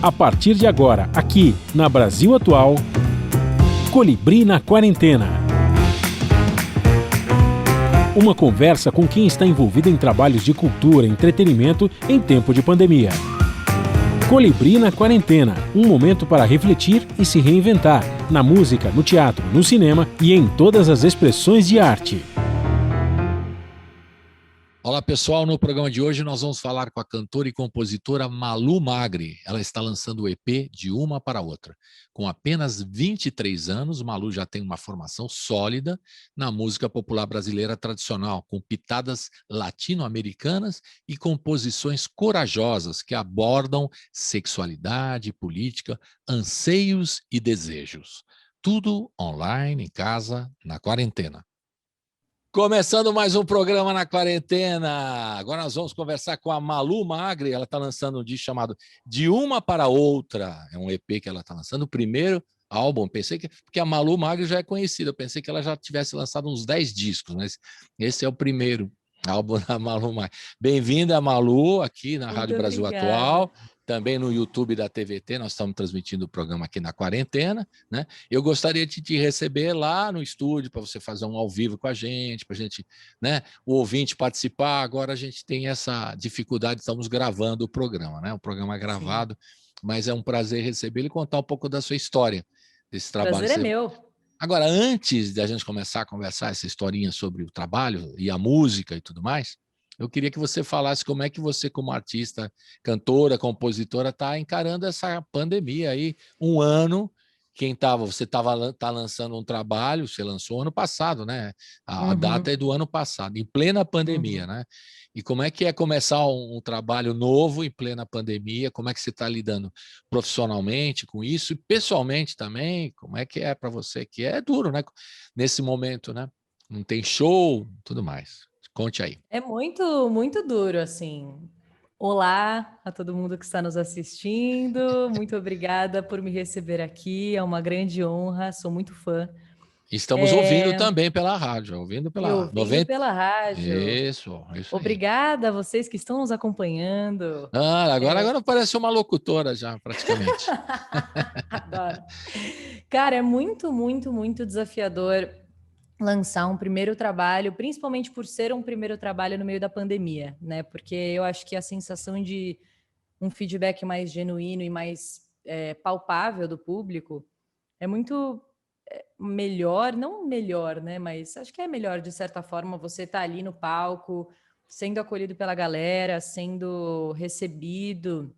A partir de agora, aqui na Brasil Atual, Colibri na Quarentena. Uma conversa com quem está envolvido em trabalhos de cultura e entretenimento em tempo de pandemia. Colibri na Quarentena, um momento para refletir e se reinventar, na música, no teatro, no cinema e em todas as expressões de arte. Olá pessoal, no programa de hoje nós vamos falar com a cantora e compositora Malu Magri. Ela está lançando o EP De Uma para Outra. Com apenas 23 anos, Malu já tem uma formação sólida na música popular brasileira tradicional, com pitadas latino-americanas e composições corajosas que abordam sexualidade, política, anseios e desejos. Tudo online, em casa, na quarentena. Começando mais um programa na quarentena. Agora nós vamos conversar com a Malu Magri. Ela está lançando um disco chamado De Uma para Outra. É um EP que ela está lançando, o primeiro álbum. Pensei que, porque a Malu Magri já é conhecida, eu pensei que ela já tivesse lançado uns 10 discos, mas esse é o primeiro álbum da Malu Magri. Bem-vinda, Malu, aqui na Rádio Brasil Atual, também no YouTube da TVT. Nós estamos transmitindo o programa aqui na quarentena, né? Eu gostaria de te receber lá no estúdio para você fazer um ao vivo com a gente, para a gente, né, o ouvinte participar. Agora a gente tem essa dificuldade, estamos gravando o programa, né? O programa é gravado, sim, mas é um prazer recebê-lo e contar um pouco da sua história, desse trabalho. Prazer é meu. Agora, antes de a gente começar a conversar essa historinha sobre o trabalho e a música e tudo mais, eu queria que você falasse como é que você, como artista, cantora, compositora, está encarando essa pandemia aí, um ano. Você tá lançando um trabalho, você lançou ano passado, né? A data é do ano passado, em plena pandemia, né? E como é que é começar um trabalho novo em plena pandemia? Como é que você está lidando profissionalmente com isso e pessoalmente também? Como é que é para você? Que é duro, né? Nesse momento, né? Não tem show, tudo mais. Conte aí. É muito, muito duro, assim. Olá a todo mundo que está nos assistindo. Muito obrigada por me receber aqui. É uma grande honra, sou muito fã. Estamos ouvindo também pela rádio, ouvindo pela 90... pela rádio. Isso obrigada a vocês que estão nos acompanhando. Agora parece uma locutora já, praticamente. Adoro. Cara, é muito, muito, muito desafiador lançar um primeiro trabalho, principalmente por ser um primeiro trabalho no meio da pandemia, né? Porque eu acho que a sensação de um feedback mais genuíno e mais palpável do público é muito melhor, não melhor, né? Mas acho que é melhor, de certa forma, você estar ali no palco, sendo acolhido pela galera, sendo recebido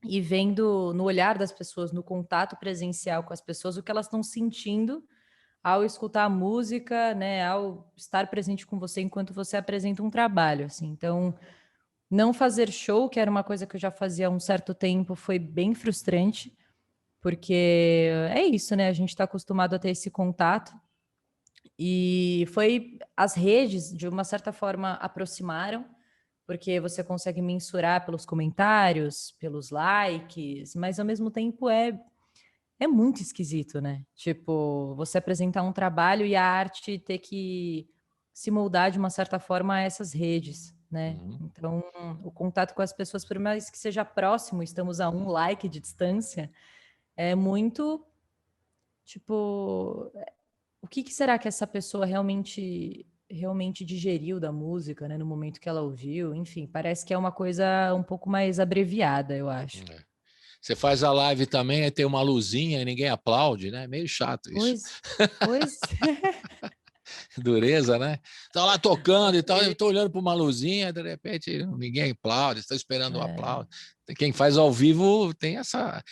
e vendo no olhar das pessoas, no contato presencial com as pessoas, o que elas estão sentindo ao escutar a música, né, ao estar presente com você enquanto você apresenta um trabalho, assim. Então, não fazer show, que era uma coisa que eu já fazia há um certo tempo, foi bem frustrante, porque é isso, né, a gente está acostumado a ter esse contato, e as redes, de uma certa forma, aproximaram, porque você consegue mensurar pelos comentários, pelos likes, mas ao mesmo tempo é muito esquisito, né? Tipo, você apresentar um trabalho e a arte ter que se moldar de uma certa forma a essas redes, né? Então, o contato com as pessoas, por mais que seja próximo, estamos a um like de distância, é muito, tipo, o que será que essa pessoa realmente digeriu da música, né? No momento que ela ouviu? Enfim, parece que é uma coisa um pouco mais abreviada, eu acho. Você faz a live também, aí tem uma luzinha e ninguém aplaude, né? Meio chato isso. Pois. Dureza, né? Tá lá tocando e tal, eu tô olhando para uma luzinha, de repente ninguém aplaude, estou esperando um aplauso. Quem faz ao vivo tem essa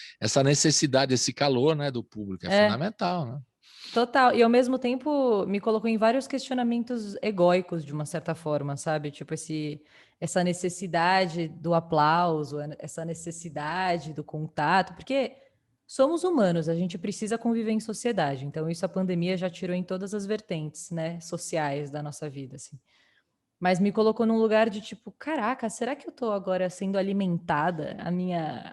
necessidade, esse calor, né, do público, é fundamental, né? Total, e ao mesmo tempo me colocou em vários questionamentos egóicos, de uma certa forma, sabe? Tipo, essa necessidade do aplauso, essa necessidade do contato, porque somos humanos, a gente precisa conviver em sociedade, então isso a pandemia já tirou em todas as vertentes, né, sociais da nossa vida, assim. Mas me colocou num lugar de tipo, caraca, será que eu tô agora sendo alimentada?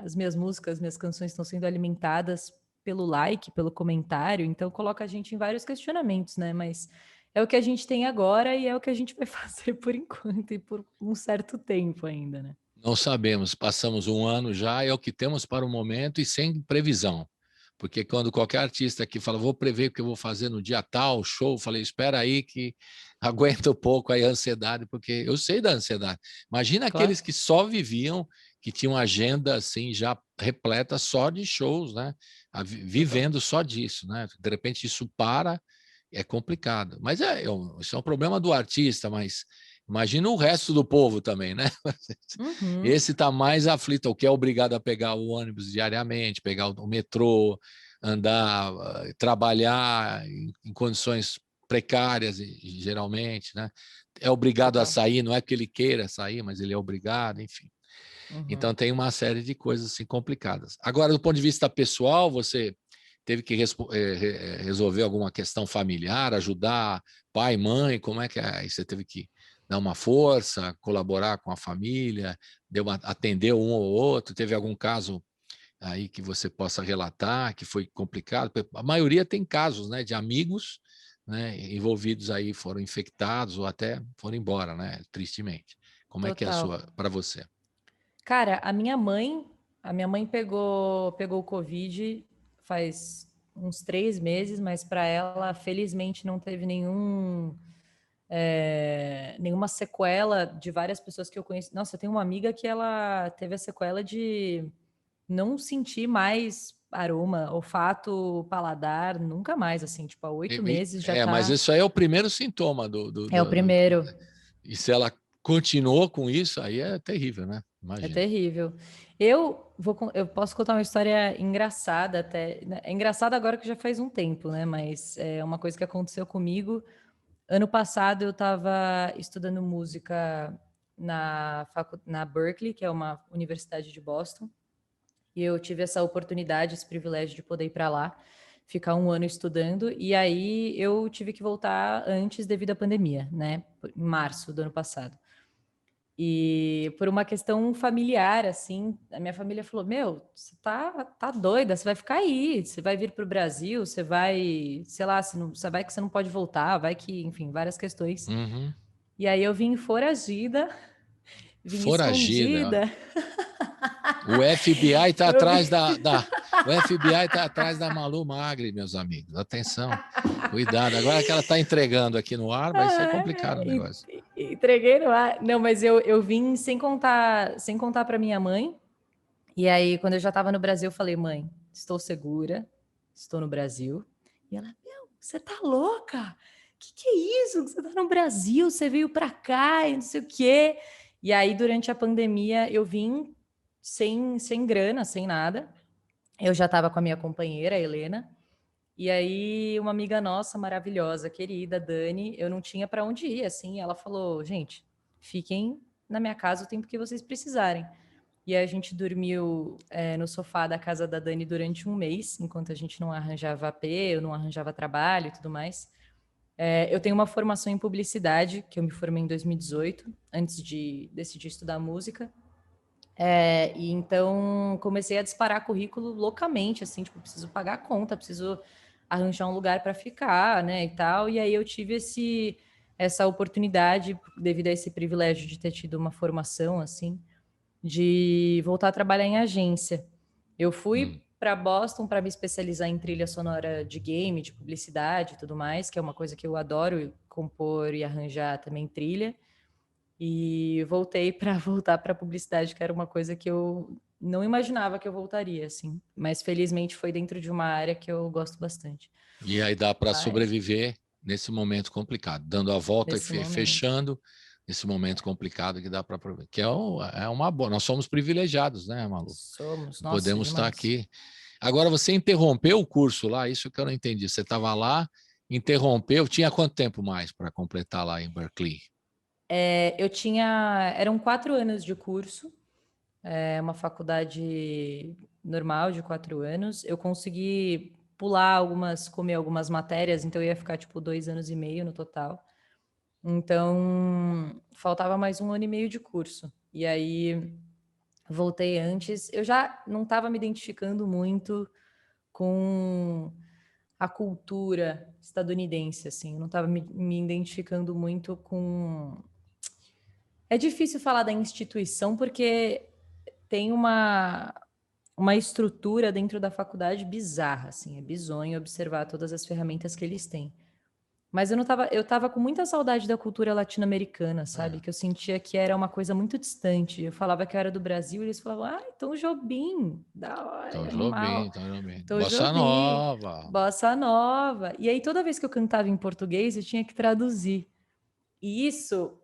As minhas músicas, minhas canções estão sendo alimentadas pelo like, pelo comentário, então coloca a gente em vários questionamentos, né? Mas é o que a gente tem agora e é o que a gente vai fazer por enquanto e por um certo tempo ainda, né? Não sabemos, passamos um ano já, é o que temos para o momento e sem previsão. Porque quando qualquer artista aqui fala, vou prever o que eu vou fazer no dia tal, show, falei, espera aí que aguenta um pouco aí a ansiedade, porque eu sei da ansiedade. Imagina Claro. aqueles que só viviam, que tinham agenda assim já repleta só de shows, né? Total. Vivendo só disso, né? De repente isso para, é complicado. Mas isso é um problema do artista, mas imagina o resto do povo também, né? Uhum. Esse está mais aflito, o que é obrigado a pegar o ônibus diariamente, pegar o metrô, andar, trabalhar em condições precárias, geralmente, né? É obrigado a Total. sair, não é que ele queira sair, mas ele é obrigado, enfim. Uhum. Então tem uma série de coisas assim complicadas. Agora, do ponto de vista pessoal, você teve que resolver alguma questão familiar, ajudar pai, mãe, como é que é? Aí você teve que dar uma força, colaborar com a família, atender um ou outro, teve algum caso aí que você possa relatar que foi complicado? A maioria tem casos, né, de amigos, né, envolvidos aí, foram infectados ou até foram embora, né, tristemente. Como é que é a Total. sua para você? Cara, a minha mãe pegou o Covid faz uns 3 meses, mas para ela, felizmente, não teve nenhuma sequela de várias pessoas que eu conheci. Nossa, eu tenho uma amiga que ela teve a sequela de não sentir mais aroma, olfato, paladar, nunca mais, assim, tipo, há 8 meses já Mas tá. isso aí é o primeiro sintoma É o primeiro. e se ela continuou com isso, aí é terrível, né? É Imagina. terrível. Eu posso contar uma história engraçada até. Né? É engraçada agora que já faz um tempo, né? Mas é uma coisa que aconteceu comigo. Ano passado eu estava estudando música na Berkeley, que é uma universidade de Boston, e eu tive essa oportunidade, esse privilégio de poder ir para lá, ficar um ano estudando, e aí eu tive que voltar antes devido à pandemia, né? Em março do ano passado. E por uma questão familiar, assim, a minha família falou: Meu, você tá doida, você vai ficar aí, você vai vir para o Brasil, você vai, sei lá, você vai que você não pode voltar, vai que, enfim, várias questões. Uhum. E aí eu vim foragida, vim Foragida. escondida. O FBI está Eu vim... atrás o FBI tá atrás da Malu Magri, meus amigos. Atenção, cuidado. Agora que ela está entregando aqui no ar, vai ser complicado o negócio. Entreguei no ar. Não, mas eu vim sem contar para minha mãe. E aí, quando eu já estava no Brasil, eu falei: Mãe, estou segura, estou no Brasil. E ela: Meu, você tá louca? Que é isso? Você tá no Brasil, você veio para cá e não sei o quê. E aí, durante a pandemia, eu vim sem grana, sem nada. Eu já estava com a minha companheira, a Helena. E aí, uma amiga nossa, maravilhosa, querida, Dani, eu não tinha para onde ir, assim. Ela falou: Gente, fiquem na minha casa o tempo que vocês precisarem. E aí a gente dormiu no sofá da casa da Dani durante um mês, enquanto a gente não arranjava AP, eu não arranjava trabalho e tudo mais. Eu tenho uma formação em publicidade, que eu me formei em 2018, antes de decidir estudar música. E então comecei a disparar currículo loucamente, assim, tipo, preciso pagar a conta, preciso arranjar um lugar para ficar, né, e tal. E aí eu tive essa oportunidade, devido a esse privilégio de ter tido uma formação, assim, de voltar a trabalhar em agência. Eu fui Hum. para Boston para me especializar em trilha sonora de game, de publicidade e tudo mais, que é uma coisa que eu adoro, compor e arranjar também trilha. E voltei para voltar para publicidade, que era uma coisa que eu não imaginava que eu voltaria, assim. Mas felizmente foi dentro de uma área que eu gosto bastante. E aí dá para Mas sobreviver nesse momento complicado, dando a volta e nesse momento. fechando esse momento complicado que dá para que é uma boa. Nós somos privilegiados, né, Malu? Somos, nossa, Podemos estar demais. aqui. Agora você interrompeu o curso lá, isso que eu não entendi. Você estava lá, interrompeu, tinha quanto tempo mais para completar lá em Berkeley? Eram 4 anos de curso, uma faculdade normal de 4 anos. Eu consegui comer algumas matérias, então eu ia ficar tipo 2 anos e meio no total. Então faltava mais um ano e meio de curso. E aí voltei antes. Eu já não estava me identificando muito com a cultura estadunidense, assim. Eu não estava me identificando muito com É difícil falar da instituição porque tem uma estrutura dentro da faculdade bizarra, assim, é bizonho observar todas as ferramentas que eles têm. Mas eu tava com muita saudade da cultura latino-americana, sabe? É. Que eu sentia que era uma coisa muito distante. Eu falava que eu era do Brasil e eles falavam, ah, Tom Jobim, da hora, Tom animal. Jobim, Tom Jobim. Tom Bossa Jobim, Nova. bossa nova. E aí toda vez que eu cantava em português, eu tinha que traduzir. E isso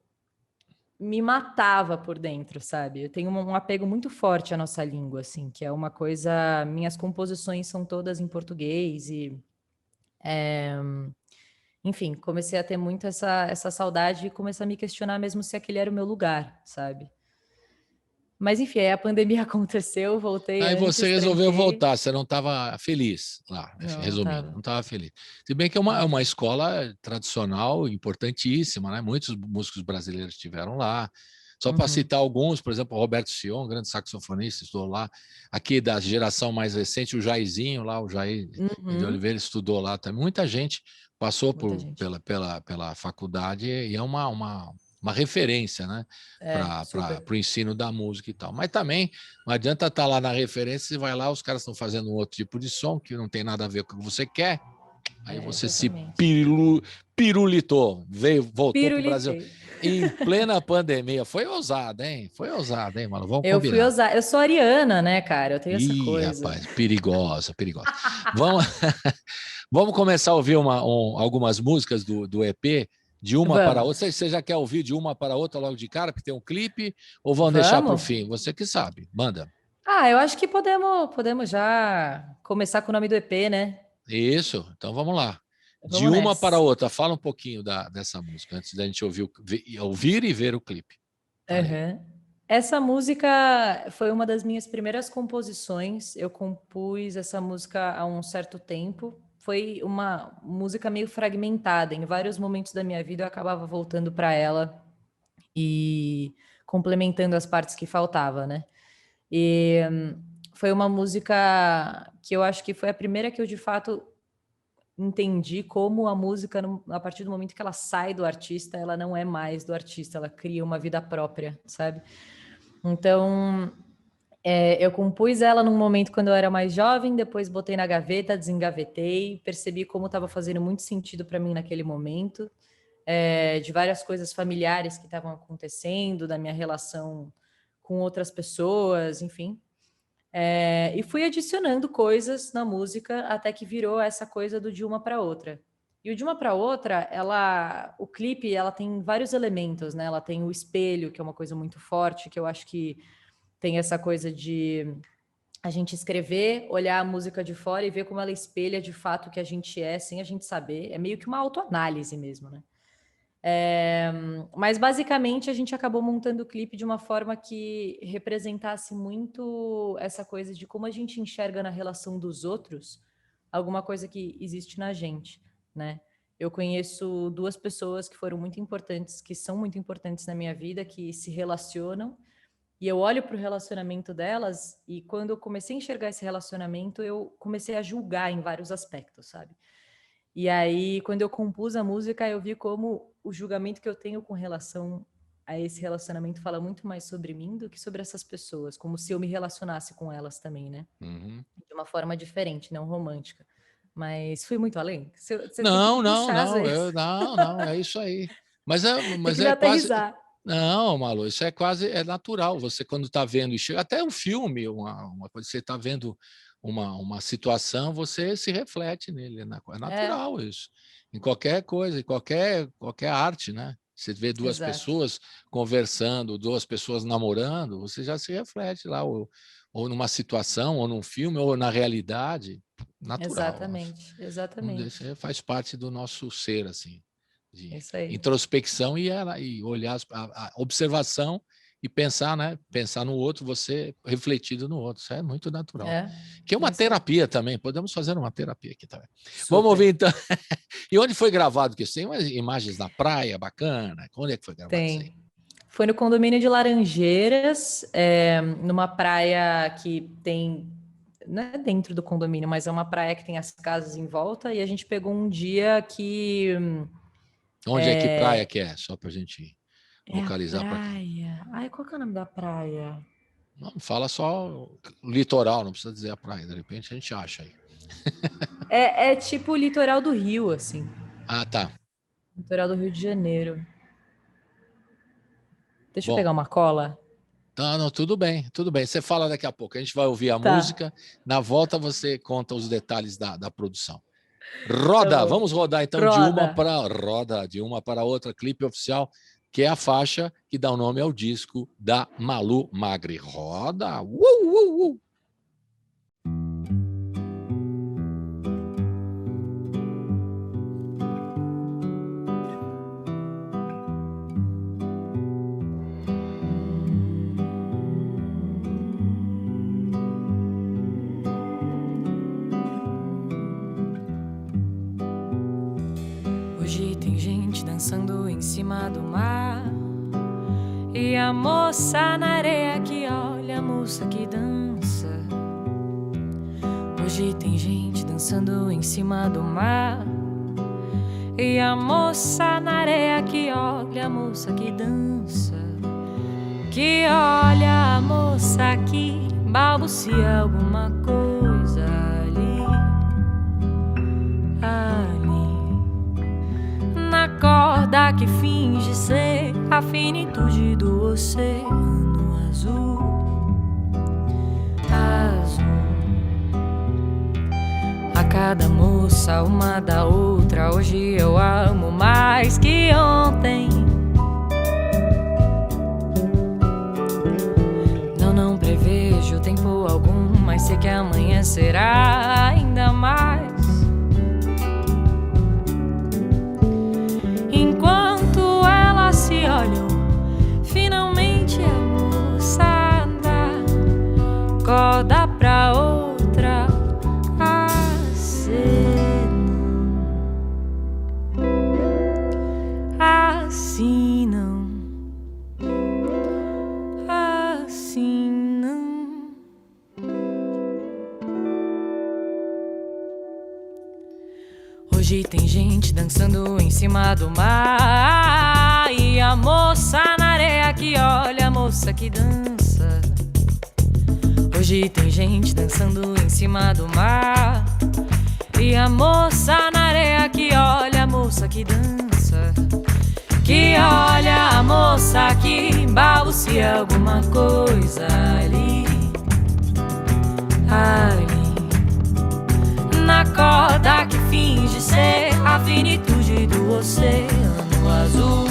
me matava por dentro, sabe? Eu tenho um apego muito forte à nossa língua, assim, que é uma coisa. Minhas composições são todas em português e, enfim, comecei a ter muito essa saudade e começar a me questionar mesmo se aquele era o meu lugar, sabe? Mas enfim, aí a pandemia aconteceu, voltei Aí você antes, resolveu tranquei. voltar, você não estava feliz lá, Não, não resumindo, não tava. estava feliz. Se bem que é Não uma tava. escola tradicional, importantíssima, né? Muitos músicos brasileiros estiveram lá. Só para Uhum, citar alguns, por exemplo, o Roberto Sion, grande saxofonista, estudou lá. Aqui da geração mais recente, o Jairzinho, lá, o Jair de uhum, Oliveira, estudou lá também. Muita gente passou muita gente. pela faculdade e é uma referência, né? É, Para super. o ensino da música e tal. Mas também não adianta estar lá na referência, você vai lá, os caras estão fazendo um outro tipo de som que não tem nada a ver com o que você quer. Aí É, você se exatamente. pirulitou, voltou para o Brasil Pirulitei. em plena pandemia. Foi ousado, hein, mano? Vamos Eu fui combinar. usar. Eu sou ariana, né, cara? Eu tenho essa Ih, coisa. rapaz, perigosa, perigosa. Vamos, vamos começar a ouvir algumas músicas do EP de uma para outra. Vamos. Você já quer ouvir de uma para outra logo de cara, porque tem um clipe, ou vão deixar para o Vamos? fim? Você que sabe. Manda. Ah, eu acho que podemos já começar com o nome do EP, né? Isso, então vamos lá. De Vamos uma para nessa. outra, fala um pouquinho dessa música, antes da gente ouvir e ver o clipe. Fala aí. Aham. Essa música foi uma das minhas primeiras composições. Eu compus essa música há um certo tempo. Foi uma música meio fragmentada. Em vários momentos da minha vida eu acabava voltando para ela e complementando as partes que faltava, né? E foi uma música que eu acho que foi a primeira que eu de fato entendi como a música, a partir do momento que ela sai do artista, ela não é mais do artista, ela cria uma vida própria, sabe? Então, eu compus ela num momento quando eu era mais jovem, depois botei na gaveta, desengavetei, percebi como estava fazendo muito sentido para mim naquele momento, de várias coisas familiares que estavam acontecendo, da minha relação com outras pessoas, enfim. E fui adicionando coisas na música até que virou essa coisa do de uma para outra. E o de uma para outra, o clipe, ela tem vários elementos, né? Ela tem o espelho, que é uma coisa muito forte, que eu acho que tem essa coisa de a gente escrever, olhar a música de fora e ver como ela espelha de fato o que a gente é, sem a gente saber. É meio que uma autoanálise mesmo, né? Mas basicamente a gente acabou montando o clipe de uma forma que representasse muito essa coisa de como a gente enxerga na relação dos outros alguma coisa que existe na gente, né? Eu conheço duas pessoas que foram muito importantes, que são muito importantes na minha vida, que se relacionam, e eu olho para o relacionamento delas, e quando eu comecei a enxergar esse relacionamento, eu comecei a julgar em vários aspectos, sabe? E aí, quando eu compus a música, eu vi como o julgamento que eu tenho com relação a esse relacionamento fala muito mais sobre mim do que sobre essas pessoas, como se eu me relacionasse com elas também, né? Uhum. De uma forma diferente, não romântica. Mas fui muito além. Você tem que me Não, não, puxar às não, vezes. não, é isso aí. Mas é, Tem mas que me é quase. aterrissar. Não, Malu, isso é quase natural. Você, quando está vendo, e chega até um filme, uma coisa, você está vendo uma situação, você se reflete nele. É É, natural isso. Em qualquer coisa, em qualquer arte, né? Você vê duas exato. pessoas conversando, duas pessoas namorando, você já se reflete lá, ou numa situação, ou num filme, ou na realidade. Natural. Exatamente, Não deixa, exatamente. faz parte do nosso ser, assim, É de isso aí. introspecção e olhar a observação e pensar, né? Pensar no outro, você refletido no outro. Isso é muito natural. É, Que é é uma isso aí. terapia também. Podemos fazer uma terapia aqui também. Vamos Super. ouvir então. E onde foi gravado? Que tem umas imagens na praia, bacana. Onde é que foi gravado isso aí? Tem. Foi no condomínio de Laranjeiras, numa praia que tem, não é dentro do condomínio, mas é uma praia que tem as casas em volta, e a gente pegou um dia que Onde é que praia que é? Só para a gente ir. localizar para praia. Ai, qual que é o nome da praia? Não, fala só litoral, não precisa dizer a praia, de repente a gente acha aí. É tipo o litoral do Rio, assim. Ah, tá. Litoral do Rio de Janeiro. Deixa eu Bom, pegar uma cola. não, tudo bem, tudo bem. Você fala daqui a pouco, a gente vai ouvir a Tá. música, na volta você conta os detalhes da produção. Roda, Tá bom. vamos rodar então de uma para outra, clipe oficial, que é a faixa que dá o nome ao disco da Malu Magri. Roda! Hoje tem gente dançando em cima do mar, e a moça na areia que olha a moça que dança. Hoje tem gente dançando em cima do mar, e a moça na areia que olha a moça que dança. Que olha a moça que balbucia alguma coisa ali, na corda que finge ser a finitude do oceano azul. A cada moça uma da outra, hoje eu amo mais que ontem. Não prevejo tempo algum, mas sei que amanhã será ainda mais. Enquanto elas se olham, finalmente a moça anda, corda pra outra assim não, assim não. Hoje tem gente dançando em cima do mar, e a moça na areia que olha a moça que dança. Hoje tem gente dançando em cima do mar, e a moça na areia que olha a moça que dança. Que olha a moça que balbucia alguma coisa ali, na corda que finge ser a finitude do oceano azul.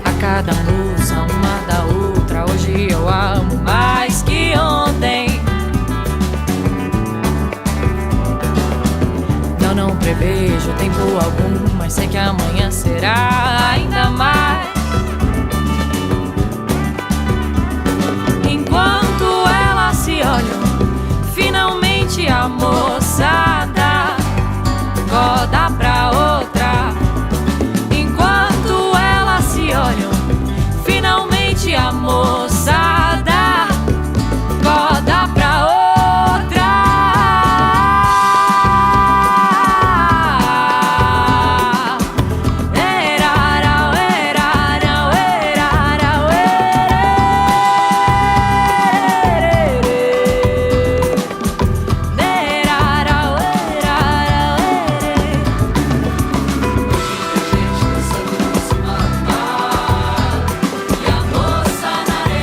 A cada moça uma da outra, hoje eu amo mais que ontem. Não prevejo tempo algum, mas sei que amanhã será ainda mais. Enquanto elas se olham, finalmente a moça dá corda pra outra. Enquanto elas se olham, finalmente a moça dá corda pra outra. Na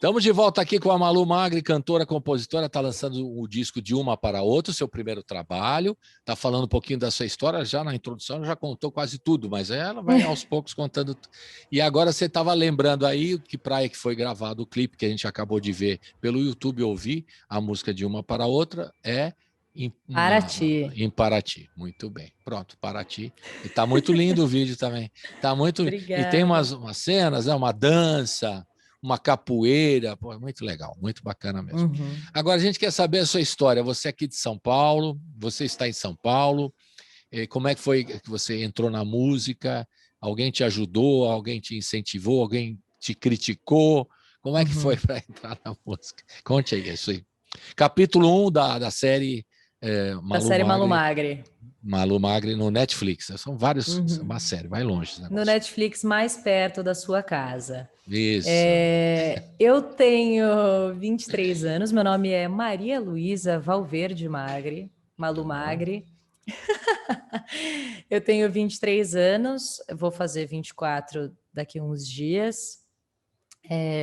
Estamos de volta aqui com a Malu Magri, cantora, compositora, está lançando o disco De Uma para Outra, seu primeiro trabalho, está falando um pouquinho da sua história, já na introdução já contou quase tudo, mas ela vai aos poucos contando. E agora você estava lembrando aí que praia que foi gravado o clipe, que a gente acabou de ver pelo YouTube, ouvir a música De Uma para Outra, Paraty. Em Paraty. Muito bem. Pronto, Paraty. E está muito lindo o vídeo também. Tá muito. Obrigada. E tem umas cenas, né? Uma dança, uma capoeira, pô, muito legal, muito bacana mesmo. Uhum. Agora, a gente quer saber a sua história. Você é aqui de São Paulo, você está em São Paulo, como é que foi que você entrou na música? Alguém te ajudou, alguém te incentivou, alguém te criticou? Como é que foi para entrar na música? Conte aí isso aí. Capítulo 1 da série Malu Magri. Malu Magri no Netflix. São vários, uma série, vai longe. No Netflix mais perto da sua casa. Isso. Eu tenho 23 anos, meu nome é Maria Luísa Valverde Magri, Malu Magri. Eu tenho 23 anos, vou fazer 24 daqui a uns dias.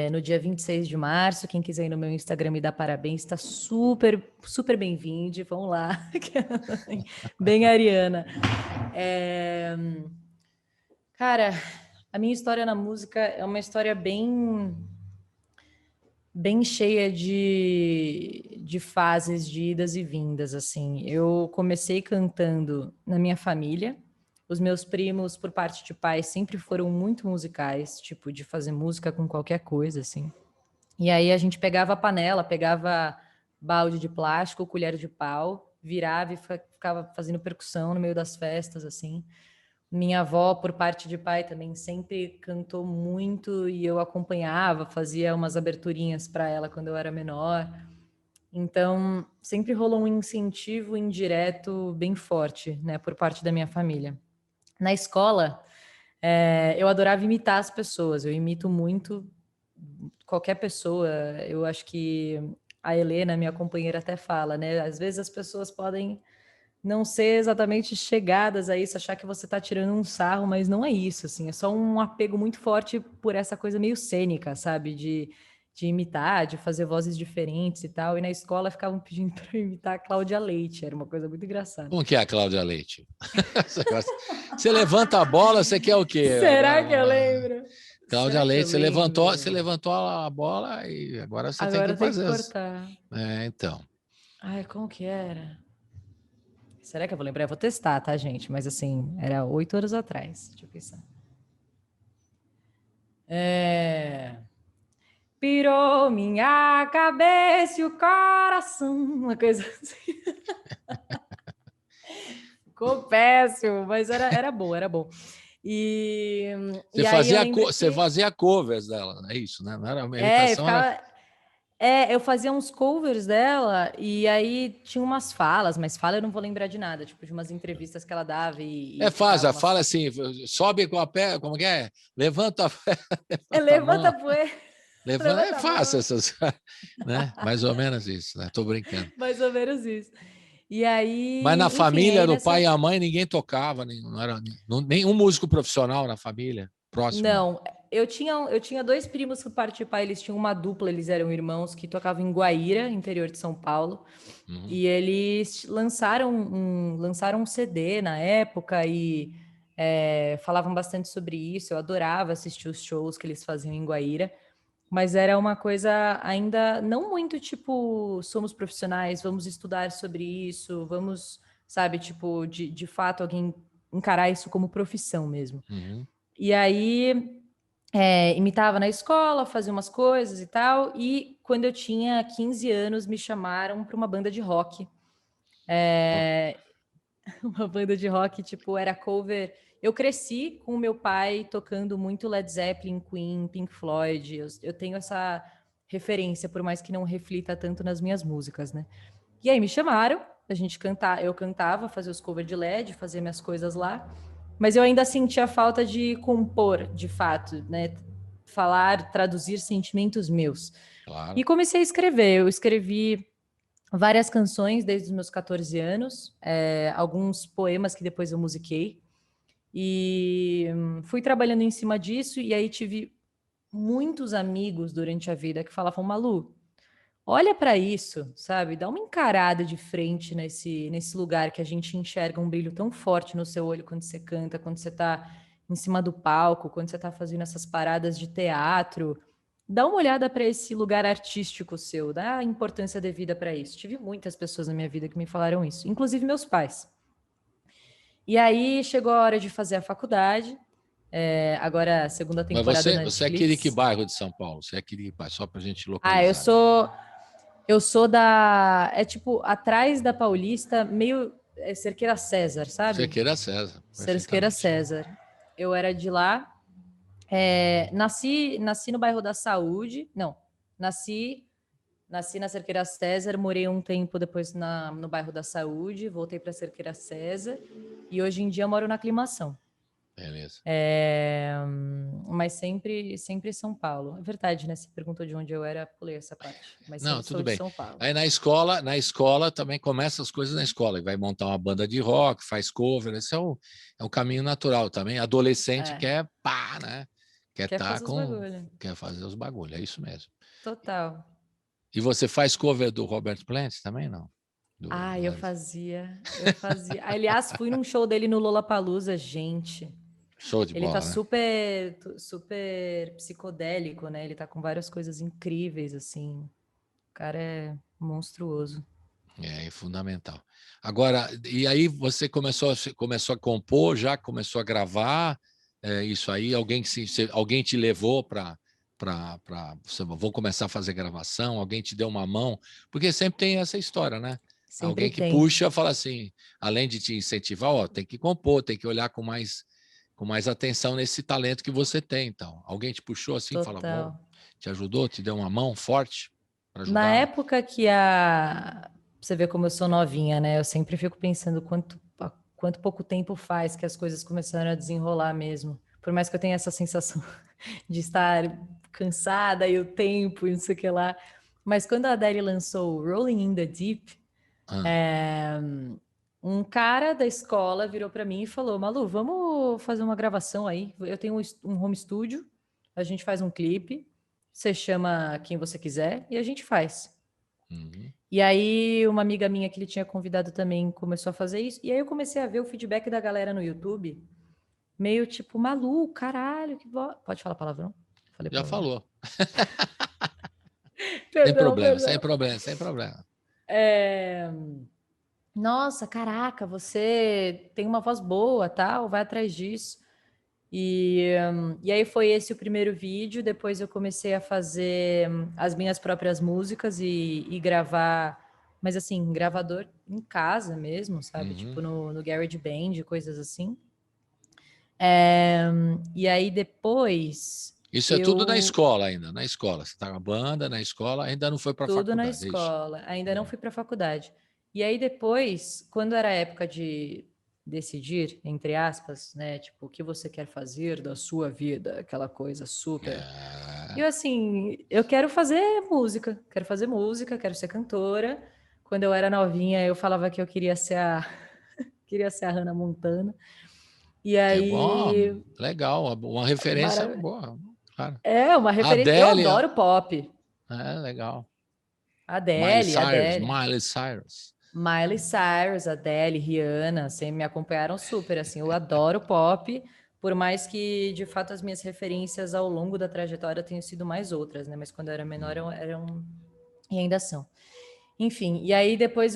No dia 26 de março, quem quiser ir no meu Instagram me dar parabéns, está super, super bem-vindo, vamos lá. Bem ariana. Cara, a minha história na música é uma história bem cheia de fases, de idas e vindas, assim. Eu comecei cantando na minha família. Os meus primos, por parte de pai, sempre foram muito musicais, tipo, de fazer música com qualquer coisa, assim. E aí a gente pegava a panela, pegava balde de plástico, colher de pau, virava e ficava fazendo percussão no meio das festas, assim. Minha avó, por parte de pai, também sempre cantou muito e eu acompanhava, fazia umas aberturinhas para ela quando eu era menor. Então, sempre rolou um incentivo indireto bem forte, né, por parte da minha família. Na escola, eu adorava imitar as pessoas, eu imito muito qualquer pessoa. Eu acho que a Helena, minha companheira, até fala, né? Às vezes as pessoas podem não ser exatamente chegadas a isso, achar que você está tirando um sarro, mas não é isso, assim, é só um apego muito forte por essa coisa meio cênica, sabe? De imitar, de fazer vozes diferentes e tal. E na escola ficavam pedindo para eu imitar a Cláudia Leite, era uma coisa muito engraçada. Como que é a Cláudia Leite? Você levanta a bola, você quer o quê? Será que eu lembro? Cláudia Leite, você levantou a bola e agora você tem que fazer. Agora tem que cortar. Então. Ai, como que era? Será que eu vou lembrar? Eu vou testar, tá, gente? Mas assim, era 8 anos atrás. Deixa eu pensar. Pirou minha cabeça e o coração. Uma coisa assim. Ficou péssimo, mas era bom, era bom. Você fazia covers dela, é isso, né? Não era uma imitação, eu fazia uns covers dela e aí tinha umas falas, mas fala eu não vou lembrar de nada, tipo de umas entrevistas que ela dava a fala assim, sobe com a pé, como que é? Levanta a pé. Levanta a poeira. Levanta, é fácil essas, né? Mais ou menos isso, né? Tô brincando. Mais ou menos isso. E aí, mas na família, no pai e a mãe, ninguém tocava, não era nenhum músico profissional na família próximo. Não, eu tinha 2 primos por parte de pai, eles tinham uma dupla, eles eram irmãos que tocavam em Guaíra, interior de São Paulo, e eles lançaram um CD na época e falavam bastante sobre isso. Eu adorava assistir os shows que eles faziam em Guaíra, mas era uma coisa ainda não muito tipo, somos profissionais, vamos estudar sobre isso, vamos, sabe, tipo, de fato alguém encarar isso como profissão mesmo. E aí, imitava na escola, fazia umas coisas e tal, e quando eu tinha 15 anos, me chamaram para uma banda de rock. Uma banda de rock, tipo, era cover. Eu cresci com o meu pai tocando muito Led Zeppelin, Queen, Pink Floyd. Eu tenho essa referência, por mais que não reflita tanto nas minhas músicas, né? E aí me chamaram, a gente cantar, eu cantava, fazia os covers de LED, fazia minhas coisas lá, mas eu ainda sentia falta de compor, de fato, né? Falar, traduzir sentimentos meus. Claro. E comecei a escrever. Eu escrevi várias canções desde os meus 14 anos, alguns poemas que depois eu musiquei, e fui trabalhando em cima disso, e aí tive muitos amigos durante a vida que falavam, Malu, olha para isso, sabe? Dá uma encarada de frente nesse lugar que a gente enxerga um brilho tão forte no seu olho quando você canta, quando você está em cima do palco, quando você está fazendo essas paradas de teatro. Dá uma olhada para esse lugar artístico seu, dá a importância devida para isso. Tive muitas pessoas na minha vida que me falaram isso, inclusive meus pais. E aí chegou a hora de fazer a faculdade. Agora, a segunda temporada Mas da você é Netflix. aqui de que bairro de São Paulo? Você é aqui de que bairro? Só para a gente Ah, localizar. eu sou da... É tipo, atrás da Paulista, meio Cerqueira César, sabe? Cerqueira César. Cerqueira César. Eu era de lá. Nasci no bairro da Saúde. Não, nasci na Cerqueira César, morei um tempo depois no bairro da Saúde, voltei para Cerqueira César e hoje em dia moro na Aclimação. Beleza. Mas sempre São Paulo. É verdade, né? Você perguntou de onde eu era, pulei essa parte. Mas não, tudo bem. São Paulo. Aí na escola também começa as coisas na escola. Vai montar uma banda de rock, faz cover. Esse é o caminho natural também. Adolescente quer pá, né? Quer fazer os bagulho. É isso mesmo. Total. E você faz cover do Robert Plant também, não? Eu fazia. Aliás, fui num show dele no Lollapalooza, gente. Show de bola. Ele tá super psicodélico, né? Ele tá com várias coisas incríveis, assim. O cara é monstruoso. É fundamental. Agora, e aí você começou a compor, já começou a gravar isso aí? Alguém te levou para vou começar a fazer gravação? Alguém te deu uma mão? Porque sempre tem essa história, né? Alguém que puxa, fala assim, além de te incentivar, tem que compor, tem que olhar com mais atenção nesse talento que você tem. Então, alguém te puxou assim, te ajudou, te deu uma mão forte para ajudar? Na época que você vê como eu sou novinha, né? Eu sempre fico pensando quanto pouco tempo faz que as coisas começaram a desenrolar mesmo. Por mais que eu tenha essa sensação de estar cansada e o tempo e não sei o que lá. Mas quando a Adele lançou Rolling in the Deep, um cara da escola virou para mim e falou, Malu, vamos fazer uma gravação aí. Eu tenho um home studio, a gente faz um clipe, você chama quem você quiser e a gente faz. Uhum. E aí uma amiga minha que ele tinha convidado também começou a fazer isso. E aí eu comecei a ver o feedback da galera no YouTube, meio tipo, Malu, caralho, que pode falar palavrão? Já falou. Perdão, sem problema. Nossa, caraca, você tem uma voz boa, tal, vai atrás disso. E aí foi esse o primeiro vídeo, depois eu comecei a fazer as minhas próprias músicas e gravar, mas assim, gravador em casa mesmo, sabe? Uhum. Tipo no GarageBand, coisas assim. E aí depois... Isso é tudo na escola ainda, na escola. Você está na banda, na escola, ainda não foi para a faculdade. Tudo na escola, ainda não fui para a faculdade. E aí depois, quando era a época de decidir, entre aspas, né, tipo, o que você quer fazer da sua vida, aquela coisa super. E eu assim, eu quero fazer música, quero ser cantora. Quando eu era novinha, eu falava que eu queria ser a Hannah Montana. E aí... bom, legal, uma referência boa. Claro. Uma referência. Adele, eu adoro pop. Legal. Adele. Miley Cyrus, Adele, Rihanna, sempre me acompanharam super, assim, eu adoro pop, por mais que, de fato, as minhas referências ao longo da trajetória tenham sido mais outras, né, mas quando eu era menor eram e ainda são. Enfim, e aí depois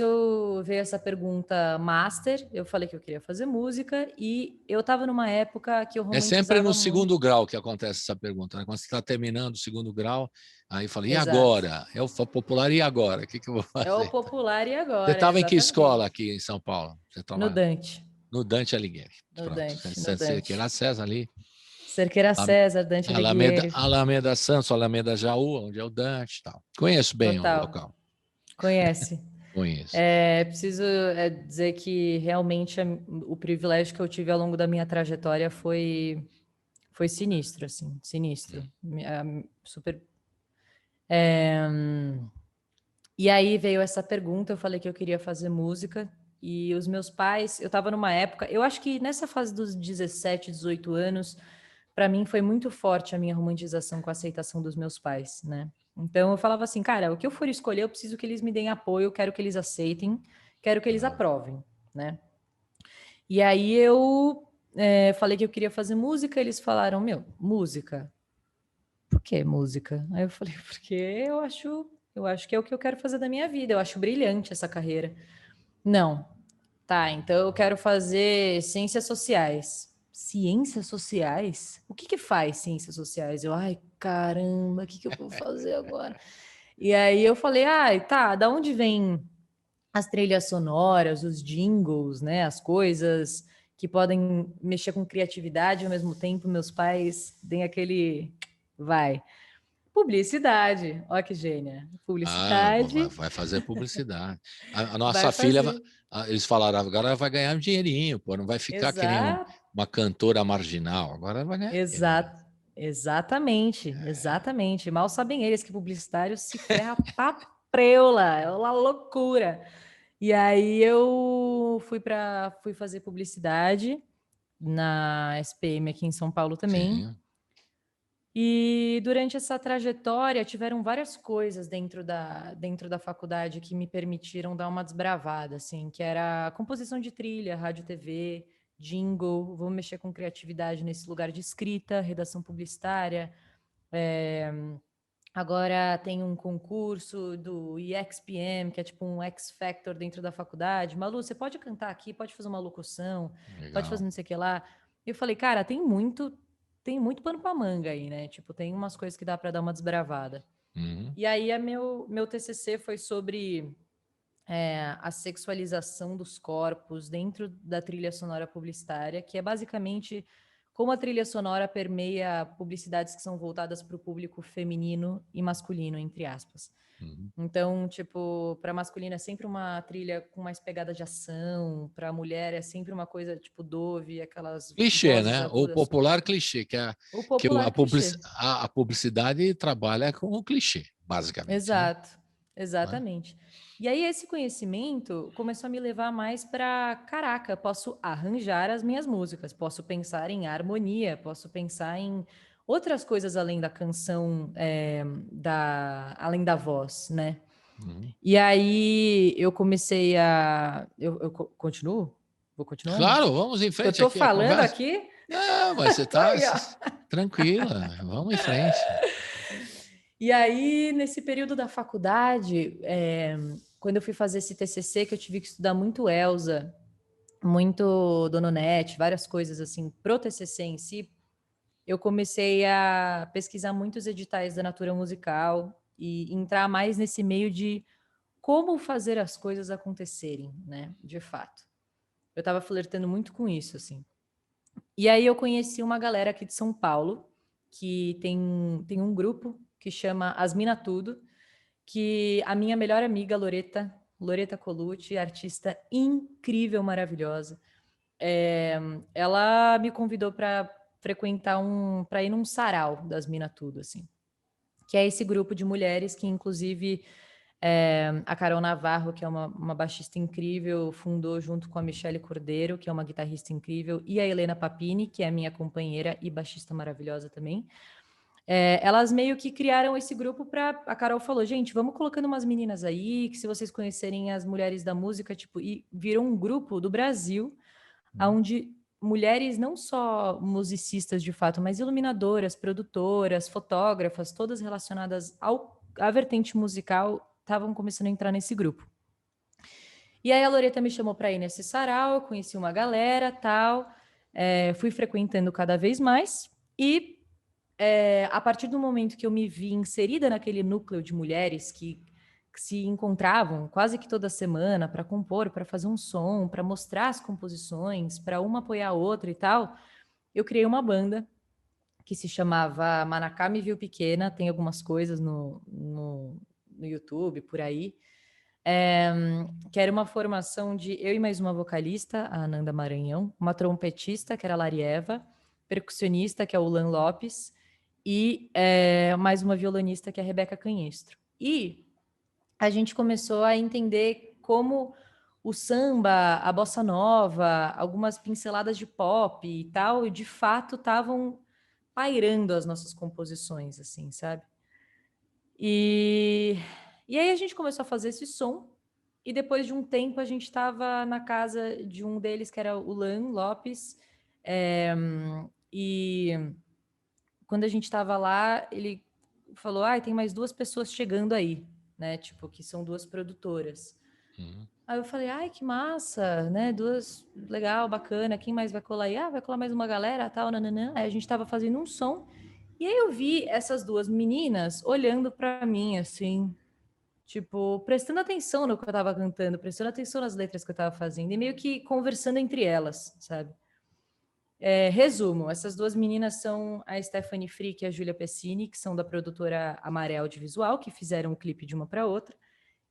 veio essa pergunta master, eu falei que eu queria fazer música e eu estava numa época que eu romantizava sempre no muito. segundo grau que acontece essa pergunta, né? Quando você está terminando o segundo grau, aí eu falei, Exato. E agora? É o popular, e agora? O que eu vou fazer? É o popular, e agora? Você estava em que escola aqui em São Paulo? No Dante. No Dante Alighieri. No Dante. Cerqueira César ali. Cerqueira César, Dante Alighieri. Alameda Santos, Alameda Jaú, onde é o Dante e tal. Conheço bem o local. Conhece? Conheço. Preciso dizer que realmente o privilégio que eu tive ao longo da minha trajetória foi sinistro, assim, sinistro. Super. E aí veio essa pergunta, eu falei que eu queria fazer música, e os meus pais, eu estava numa época, eu acho que nessa fase dos 17, 18 anos, para mim foi muito forte a minha romantização com a aceitação dos meus pais, né? Então eu falava assim, cara, o que eu for escolher, eu preciso que eles me deem apoio, eu quero que eles aceitem, quero que eles aprovem, né? E aí eu falei que eu queria fazer música, eles falaram, meu, música? Por que música? Aí eu falei, porque eu acho que é o que eu quero fazer da minha vida, eu acho brilhante essa carreira. Não, tá, então eu quero fazer ciências sociais. Ciências sociais? O que que faz ciências sociais? Eu, ai, caramba, o que que eu vou fazer agora? E aí eu falei, ai, tá, da onde vem as trilhas sonoras, os jingles, né, as coisas que podem mexer com criatividade ao mesmo tempo? Meus pais têm aquele, vai, publicidade. Olha que gênia. Publicidade. Vai fazer publicidade. A Vai nossa filha, fazer. eles falaram, agora ela vai ganhar um dinheirinho, pô, não vai ficar que nem Exato. uma cantora marginal, agora ela vai ganhar dinheiro. Exatamente. Mal sabem eles que publicitário se ferra pra preula, é uma loucura. E aí eu fui fazer publicidade na SPM aqui em São Paulo também. Sim. E durante essa trajetória tiveram várias coisas dentro da faculdade que me permitiram dar uma desbravada, assim, que era a composição de trilha, rádio, TV, jingle, vou mexer com criatividade nesse lugar de escrita, redação publicitária. Agora tem um concurso do EXPM, que é tipo um X Factor dentro da faculdade. Malu, você pode cantar aqui, pode fazer uma locução, pode fazer Legal. não sei o que lá. Eu falei, cara, tem muito pano pra manga aí, né? Tipo, tem umas coisas que dá para dar uma desbravada. Uhum. E aí, meu TCC foi sobre a sexualização dos corpos dentro da trilha sonora publicitária, que é basicamente como a trilha sonora permeia publicidades que são voltadas para o público feminino e masculino, entre aspas. Uhum. Então, tipo, para masculino é sempre uma trilha com mais pegada de ação, para mulher é sempre uma coisa tipo Dove, aquelas Clichê, vozes né? O agudas. popular clichê, O que popular clichê. a publicidade trabalha com o clichê, basicamente, né? Exatamente. E aí esse conhecimento começou a me levar mais para, caraca, posso arranjar as minhas músicas, posso pensar em harmonia, posso pensar em outras coisas além da canção, além da voz, né? Uhum. E aí eu comecei eu continuo? Vou continuando? Claro, vamos em Eu frente tô aqui a falando conversa. aqui? Não, mas você Tô está aí, ó. tranquila, vamos em frente. E aí, nesse período da faculdade, quando eu fui fazer esse TCC, que eu tive que estudar muito Elsa, muito Dononete, várias coisas assim, pro TCC em si, eu comecei a pesquisar muitos editais da Natura Musical e entrar mais nesse meio de como fazer as coisas acontecerem, né, de fato. Eu estava flertando muito com isso, assim. E aí eu conheci uma galera aqui de São Paulo, que tem um grupo que chama As Mina Tudo, que a minha melhor amiga, Loreta Colucci, artista incrível, maravilhosa, ela me convidou para para ir num sarau das Mina Tudo, assim. Que é esse grupo de mulheres que, inclusive, a Carol Navarro, que é uma baixista incrível, fundou junto com a Michele Cordeiro, que é uma guitarrista incrível, e a Helena Papini, que é minha companheira e baixista maravilhosa também. Elas meio que criaram esse grupo para... A Carol falou, gente, vamos colocando umas meninas aí, que se vocês conhecerem as mulheres da música, tipo... E virou um grupo do Brasil, onde mulheres não só musicistas de fato, mas iluminadoras, produtoras, fotógrafas, todas relacionadas à vertente musical, estavam começando a entrar nesse grupo. E aí a Loreta me chamou para ir nesse sarau, eu conheci uma galera, tal, fui frequentando cada vez mais e a partir do momento que eu me vi inserida naquele núcleo de mulheres que se encontravam quase que toda semana para compor, para fazer um som, para mostrar as composições, para uma apoiar a outra e tal, eu criei uma banda que se chamava Manacá Me Viu Pequena, tem algumas coisas no YouTube, por aí, que era uma formação de eu e mais uma vocalista, a Ananda Maranhão, uma trompetista, que era a Larieva, percussionista, que é o Lan Lopes, e mais uma violonista, que é a Rebeca Canhestro. E a gente começou a entender como o samba, a bossa nova, algumas pinceladas de pop e tal, de fato estavam pairando as nossas composições, assim, sabe? E aí a gente começou a fazer esse som, e depois de um tempo a gente estava na casa de um deles, que era o Lan Lopes, e quando a gente estava lá, ele falou, tem mais 2 pessoas chegando aí, né? Tipo, que são 2 produtoras. Aí eu falei, que massa, né? 2, legal, bacana, quem mais vai colar aí? Vai colar mais uma galera, tal, nananã. Aí a gente tava fazendo um som, e aí eu vi essas 2 meninas olhando pra mim, assim, tipo, prestando atenção no que eu tava cantando, prestando atenção nas letras que eu tava fazendo, e meio que conversando entre elas, sabe? Resumo, essas 2 meninas são a Stephanie Frick e a Júlia Pessini, que são da produtora Amaré Audiovisual, que fizeram um clipe de uma para outra.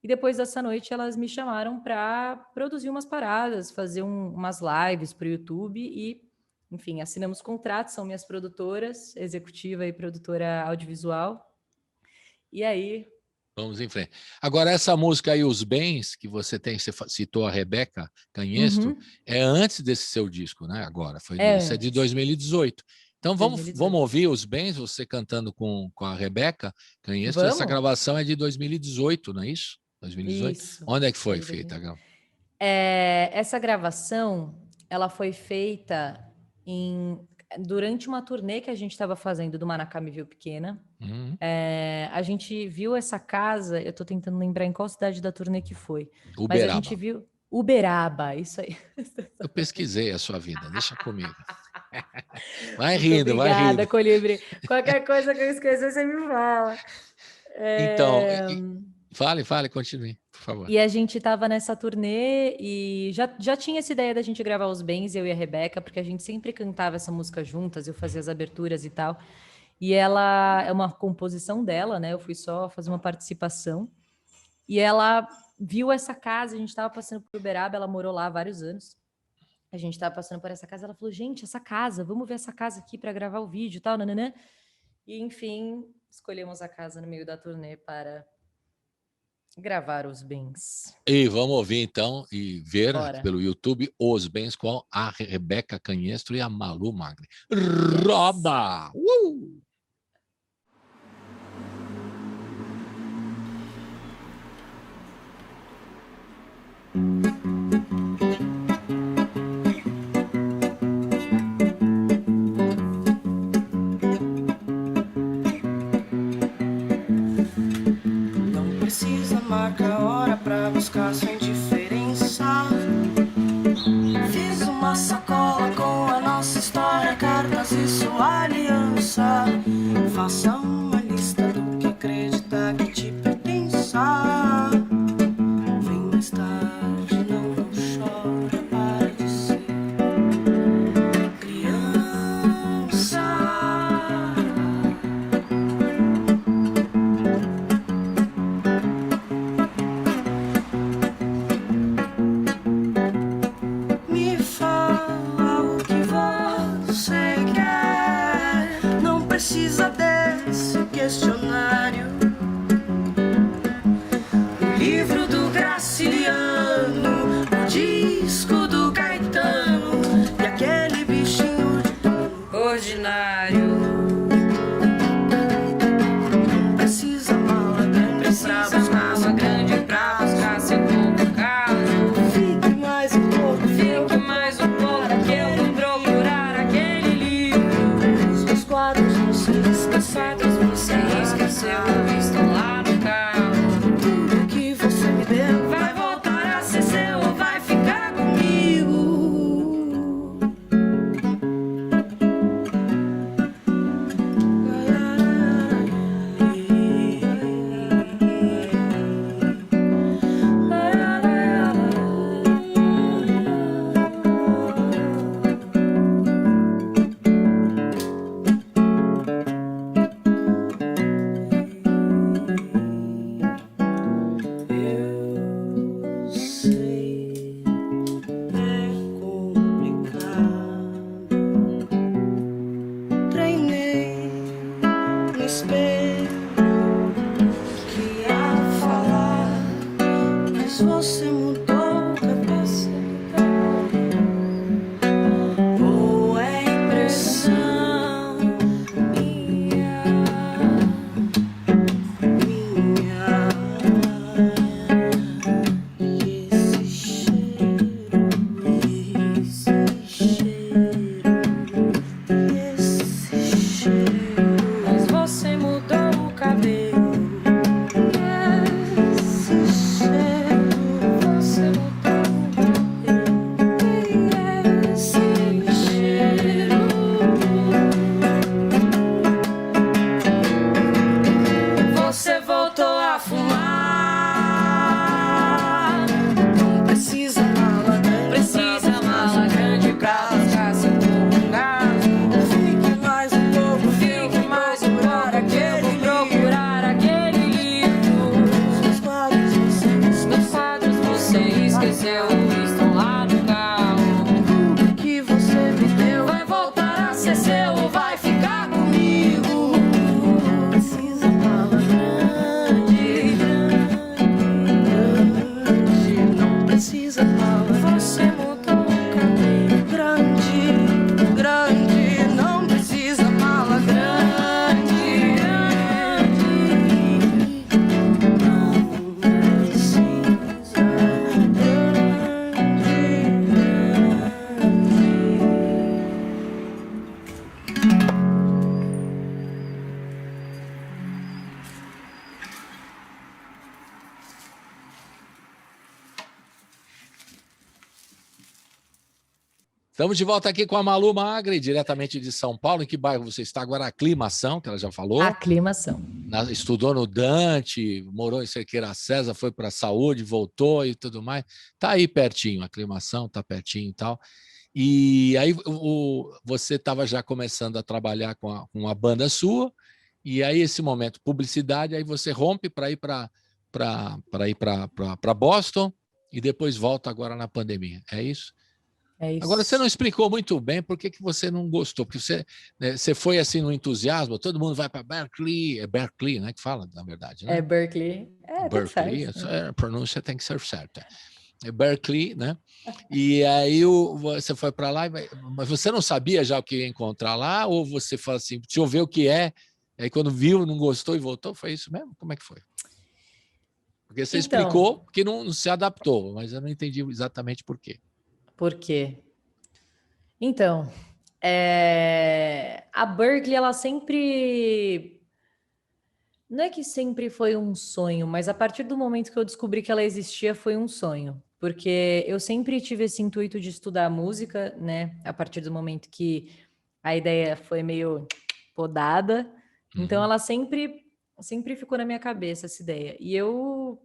E depois dessa noite elas me chamaram para produzir umas paradas, fazer umas lives para o YouTube e, enfim, assinamos contratos, são minhas produtoras, executiva e produtora audiovisual. E aí... Vamos em frente. Agora, essa música aí, Os Bens, que você citou a Rebeca Canhestro, é antes desse seu disco, né? Agora, isso é de 2018. Então, vamos ouvir Os Bens, você cantando com a Rebeca Canhestro. Essa gravação é de 2018, não é isso? 2018? Isso. Onde é que foi feita? Essa gravação, ela foi feita durante uma turnê que a gente estava fazendo do Manacá Me Viu Pequena. A gente viu essa casa, eu estou tentando lembrar em qual cidade da turnê que foi. Uberaba. Mas a gente viu Uberaba, isso aí. Eu pesquisei a sua vida, deixa comigo. Vai rindo, vai rindo. Obrigada, Colibri. Qualquer coisa que eu esquecer, você me fala. Então, fale, continue, por favor. E a gente estava nessa turnê e já tinha essa ideia da gente gravar Os Bens, eu e a Rebeca, porque a gente sempre cantava essa música juntas, eu fazia as aberturas e tal. E ela é uma composição dela, né? Eu fui só fazer uma participação. E ela viu essa casa, a gente estava passando por Uberaba, ela morou lá há vários anos. A gente estava passando por essa casa, ela falou, gente, essa casa, vamos ver essa casa aqui para gravar o vídeo e tal, nananã. E, enfim, escolhemos a casa no meio da turnê para gravar Os Bens. E vamos ouvir, então, e ver pelo YouTube Os Bens com a Rebeca Canhestro e a Malu Magri. Yes. Roda! Não precisa marcar hora pra buscar sua indiferença. Fiz uma sacola com a nossa história, cartas e sua aliança. Faça uma lista do que acredita que te pertença. Vem mais tarde, não chora, para de ser criança. Me fala o que você quer, não precisa desse questionário. O livro do Graciliano, o disco do Caetano e aquele bichinho ordinário. Não precisa mala grande pra buscar sua grande, pra buscar seu pouco caso. Fique mais um pouco, que eu vou procurar aquele livro. Os quadros você esqueceu, estão lá no carro. Tudo que você me deu vai voltar a ser seu ou vai ficar comigo. Eu sei, é complicado. Treinei no espelho que ia falar, mas você mudou cabeça. Ou é impressão esqueceu, estão lá no carro. Tudo que você me deu Vai voltar a ser seu ou vai ficar comigo? precisa mala grande, grande, não precisa mala. Você mudou, cadê? Grande, grande, não precisa mala grande, grande, não precisa Estamos de volta aqui com a Malu Magri, diretamente de São Paulo. Em que bairro você está agora? Aclimação, que ela já falou. Aclimação. Estudou no Dante, morou em Cerqueira César, foi para a saúde, voltou e tudo mais. Está aí pertinho, Aclimação, está pertinho e tal. E aí você estava já começando a trabalhar com a banda sua, e aí esse momento, publicidade, aí você rompe para ir para Boston e depois volta agora na pandemia. É isso? É isso. Agora, você não explicou muito bem por que você não gostou, porque você foi assim no entusiasmo, todo mundo vai para Berkeley, é Berkeley, né, que fala, na verdade, né? É Berkeley. É, Berkeley, tá certo. a pronúncia tem que ser certa. É Berkeley, né? E aí você foi para lá, mas você não sabia já o que ia encontrar lá, ou você fala assim, deixa eu ver o que é, aí quando viu, não gostou e voltou, foi isso mesmo? Como é que foi? Porque você Então, explicou que não se adaptou, mas eu não entendi exatamente por quê. por quê? Então, a Berkeley, ela sempre... Não é que sempre foi um sonho, mas a partir do momento que eu descobri que ela existia, foi um sonho. Porque eu sempre tive esse intuito de estudar música, né? A partir do momento que a ideia foi meio podada. Então, ela sempre ficou na minha cabeça, essa ideia. E eu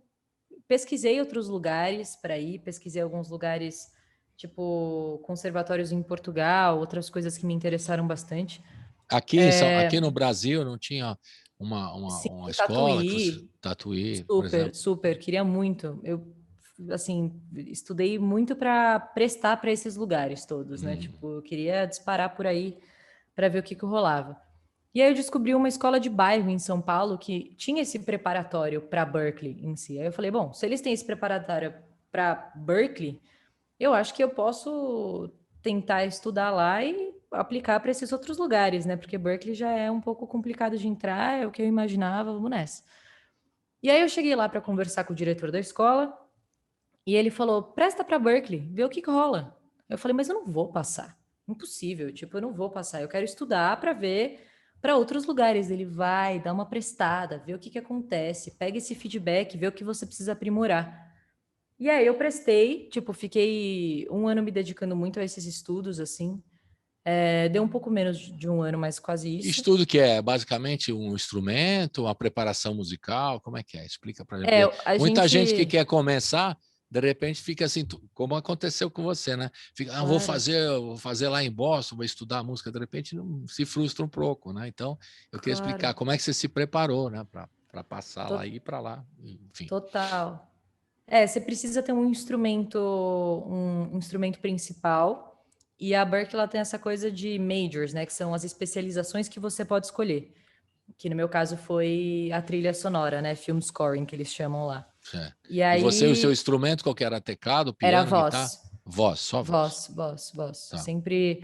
pesquisei outros lugares para ir, pesquisei alguns lugares, tipo conservatórios em Portugal, outras coisas que me interessaram bastante. Aqui no Brasil não tinha Sim, uma escola, Tatuí, por exemplo. super, queria muito. Eu, assim, estudei muito para prestar para esses lugares todos, né? Tipo, eu queria disparar por aí para ver o que rolava. E aí eu descobri uma escola de bairro em São Paulo que tinha esse preparatório para Berkeley em si. Aí eu falei, bom, se eles têm esse preparatório para Berkeley, eu acho que eu posso tentar estudar lá e aplicar para esses outros lugares, né? Porque Berkeley já é um pouco complicado de entrar, é o que eu imaginava, vamos nessa. E aí eu cheguei lá para conversar com o diretor da escola e ele falou, presta para Berkeley, vê o que rola. Eu falei, mas eu não vou passar. Impossível, tipo, eu não vou passar. Eu quero estudar para ver para outros lugares. Ele vai, dá uma prestada, vê o que acontece, pega esse feedback, vê o que você precisa aprimorar. E aí eu prestei, tipo, fiquei 1 ano me dedicando muito a esses estudos, assim. Deu um pouco menos de 1 ano, mas quase isso. Estudo que é basicamente um instrumento, uma preparação musical, como é que é? Explica para gente. Muita gente que quer começar, de repente fica assim, como aconteceu com você, né? Fica, Claro. vou fazer lá em Boston, vou estudar música, de repente se frustra um pouco, né? Então, eu queria explicar como é que você se preparou, né? Para passar lá e ir para lá, enfim. Total. Você precisa ter um instrumento principal, e a Berkeley ela tem essa coisa de majors, né, que são as especializações que você pode escolher, que no meu caso foi a trilha sonora, né, film scoring, que eles chamam lá. Certo. E aí, você, o seu instrumento, qual que era? Teclado, piano, era voz. guitarra? Voz, só voz. Voz. Tá. Sempre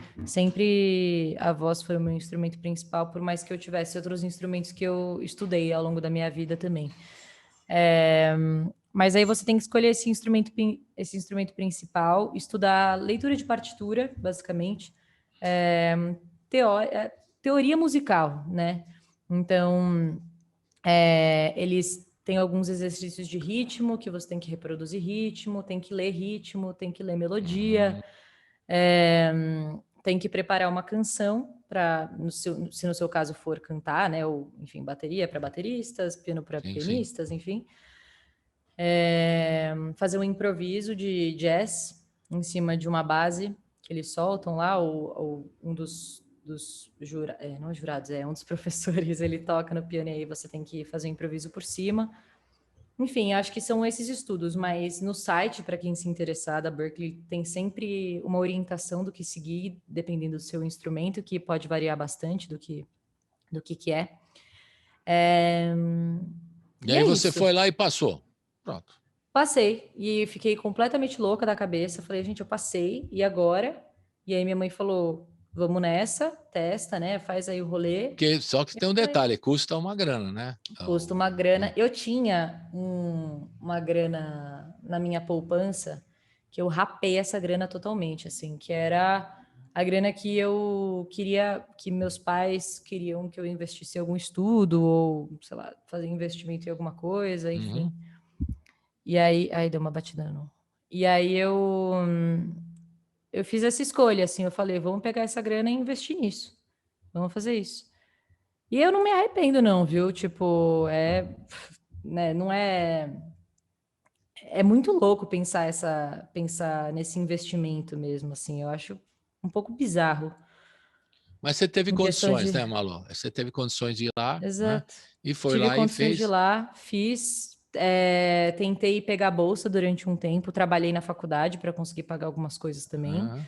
a voz foi o meu instrumento principal, por mais que eu tivesse outros instrumentos que eu estudei ao longo da minha vida também. Mas aí você tem que escolher esse instrumento principal, estudar leitura de partitura, basicamente, teoria musical, né? Então, eles têm alguns exercícios de ritmo, que você tem que reproduzir ritmo, tem que ler melodia, tem que preparar uma canção para, se no seu caso for cantar, né? Ou, enfim, bateria para bateristas, piano para pianistas, enfim. Fazer um improviso de jazz em cima de uma base que eles soltam lá, ou um dos jurados, um dos professores, ele toca no piano e aí você tem que fazer um improviso por cima. Enfim, acho que são esses estudos, mas no site, para quem se interessar, da Berklee, tem sempre uma orientação do que seguir, dependendo do seu instrumento, que pode variar bastante do que é. E aí você foi lá e passou. Pronto. Passei e fiquei completamente louca da cabeça. Falei, gente, eu passei, e agora? E aí minha mãe falou, vamos nessa, testa, né? Faz aí o rolê. Só que tem um detalhe, custa uma grana, né? Custa uma grana. Eu tinha uma grana na minha poupança que eu rapei essa grana totalmente, assim, que era a grana que eu queria, que meus pais queriam que eu investisse em algum estudo ou, sei lá, fazer investimento em alguma coisa, enfim. E aí deu uma batida no... E aí eu fiz essa escolha, assim, eu falei, vamos pegar essa grana e investir nisso. Vamos fazer isso. E eu não me arrependo, não, viu? Tipo, né, não é... É muito louco pensar nesse investimento mesmo, assim. Eu acho um pouco bizarro. Mas você teve Em questão condições, de... né, Malu? Você teve condições de ir lá, né? Exato. E foi Tive lá e condições de ir fez. lá, fiz. Tentei pegar bolsa durante um tempo, trabalhei na faculdade para conseguir pagar algumas coisas também. Ah,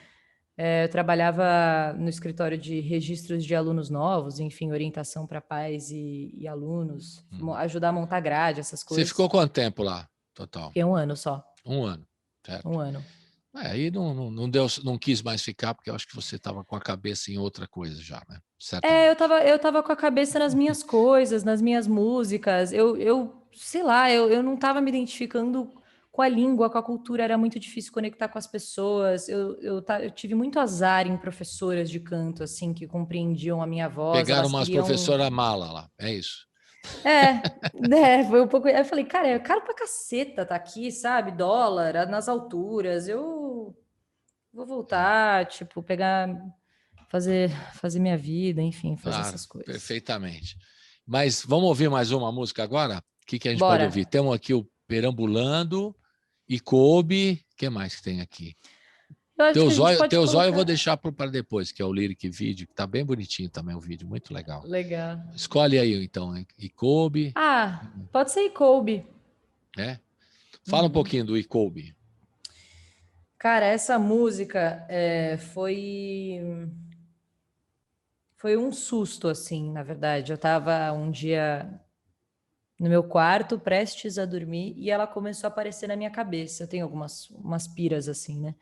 Eu trabalhava no escritório de registros de alunos novos, enfim, orientação para pais e alunos, ajudar a montar grade, essas Você coisas. ficou quanto tempo lá, total? Fiquei 1 ano só. 1 ano, certo. 1 ano. Aí não quis mais ficar, porque eu acho que você estava com a cabeça em outra coisa já, né? Eu tava com a cabeça nas minhas coisas, nas minhas músicas. Sei lá, eu não tava me identificando com a língua, com a cultura, era muito difícil conectar com as pessoas. Eu tive muito azar em professoras de canto, assim, que compreendiam a minha voz. Pegaram Elas umas queriam... professoras mala lá, é isso. Foi um pouco... Aí eu falei, cara, é caro pra caceta tá aqui, sabe? Dólar, nas alturas. Eu vou voltar, tipo, fazer minha vida, enfim, fazer Claro, essas coisas. perfeitamente. Mas vamos ouvir mais uma música agora? O que a gente Bora. pode ouvir? Temos aqui o Perambulando e Coube. O que mais que tem aqui? Eu acho que a gente pode Teu Zóio eu vou colocar... deixar para depois, que é o Lyric Video, que tá bem bonitinho também o vídeo, muito legal. Legal. Escolhe aí, então, Icobe. Pode ser Kobe. Fala um pouquinho do Icobe. Cara, essa música foi um susto, assim, na verdade. Eu tava um dia no meu quarto, prestes a dormir, e ela começou a aparecer na minha cabeça. Eu tenho umas piras, assim, né?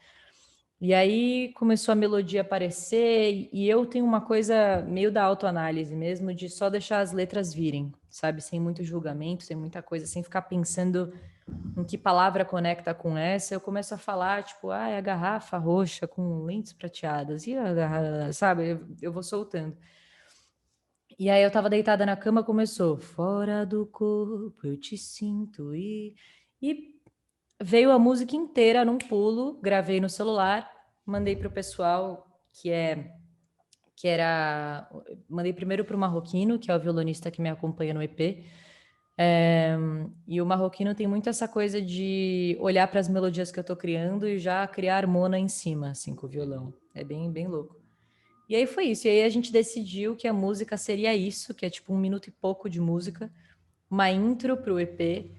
E aí começou a melodia aparecer, e eu tenho uma coisa meio da autoanálise mesmo, de só deixar as letras virem, sabe? Sem muito julgamento, sem muita coisa, sem ficar pensando em que palavra conecta com essa. Eu começo a falar, tipo, é a garrafa roxa com lentes prateadas, e a garrafa, sabe? Eu vou soltando. E aí eu tava deitada na cama, começou, fora do corpo eu te sinto, e veio a música inteira num pulo, gravei no celular, mandei para o pessoal mandei primeiro para o Marroquino, que é o violonista que me acompanha no EP, e o Marroquino tem muito essa coisa de olhar para as melodias que eu tô criando e já criar harmona em cima, assim, com o violão. É bem, bem louco. E aí foi isso, e aí a gente decidiu que a música seria isso, que é tipo 1 minuto e pouco de música, uma intro para o EP,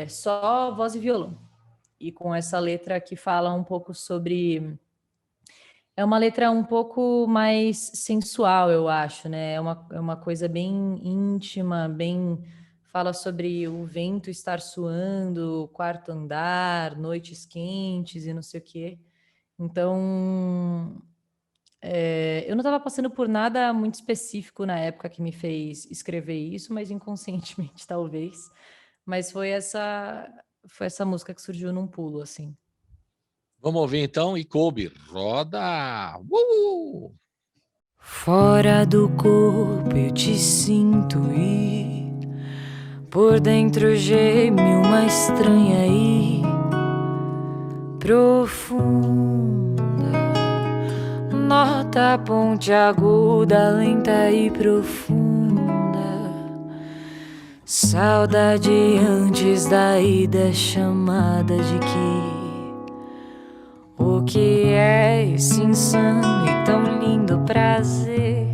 só voz e violão. E com essa letra que fala um pouco sobre... É uma letra um pouco mais sensual, eu acho, né? É uma coisa bem íntima, fala sobre o vento estar suando, quarto andar, noites quentes e não sei o quê. Então, eu não estava passando por nada muito específico na época que me fez escrever isso, mas inconscientemente, talvez. Mas foi essa música que surgiu num pulo, assim. Vamos ouvir então, Icobe, roda! Fora do corpo eu te sinto e por dentro geme uma estranha e profunda nota pontiaguda, lenta e profunda. Saudade antes da ida, chamada de que o que é esse insano e tão lindo prazer?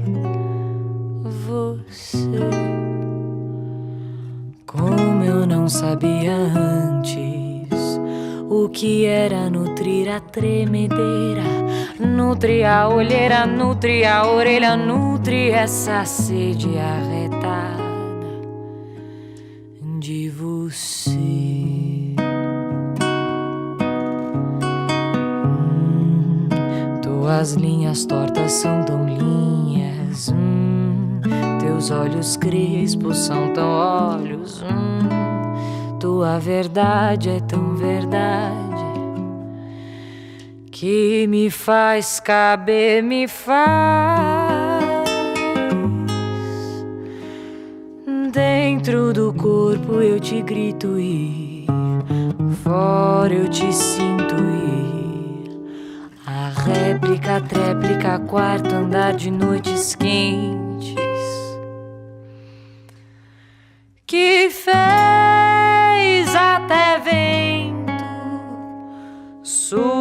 Você, como eu não não sabia antes o que era nutrir a tremedeira, nutre a olheira, nutre a orelha, nutre essa sede arretada de você. Tuas linhas tortas são tão linhas, teus olhos crespos são tão olhos, tua verdade é tão verdade que me faz caber, me faz dentro do corpo. Eu te grito e fora eu te sinto e a réplica, a tréplica, quarto andar de noites quentes que fez até vento suar.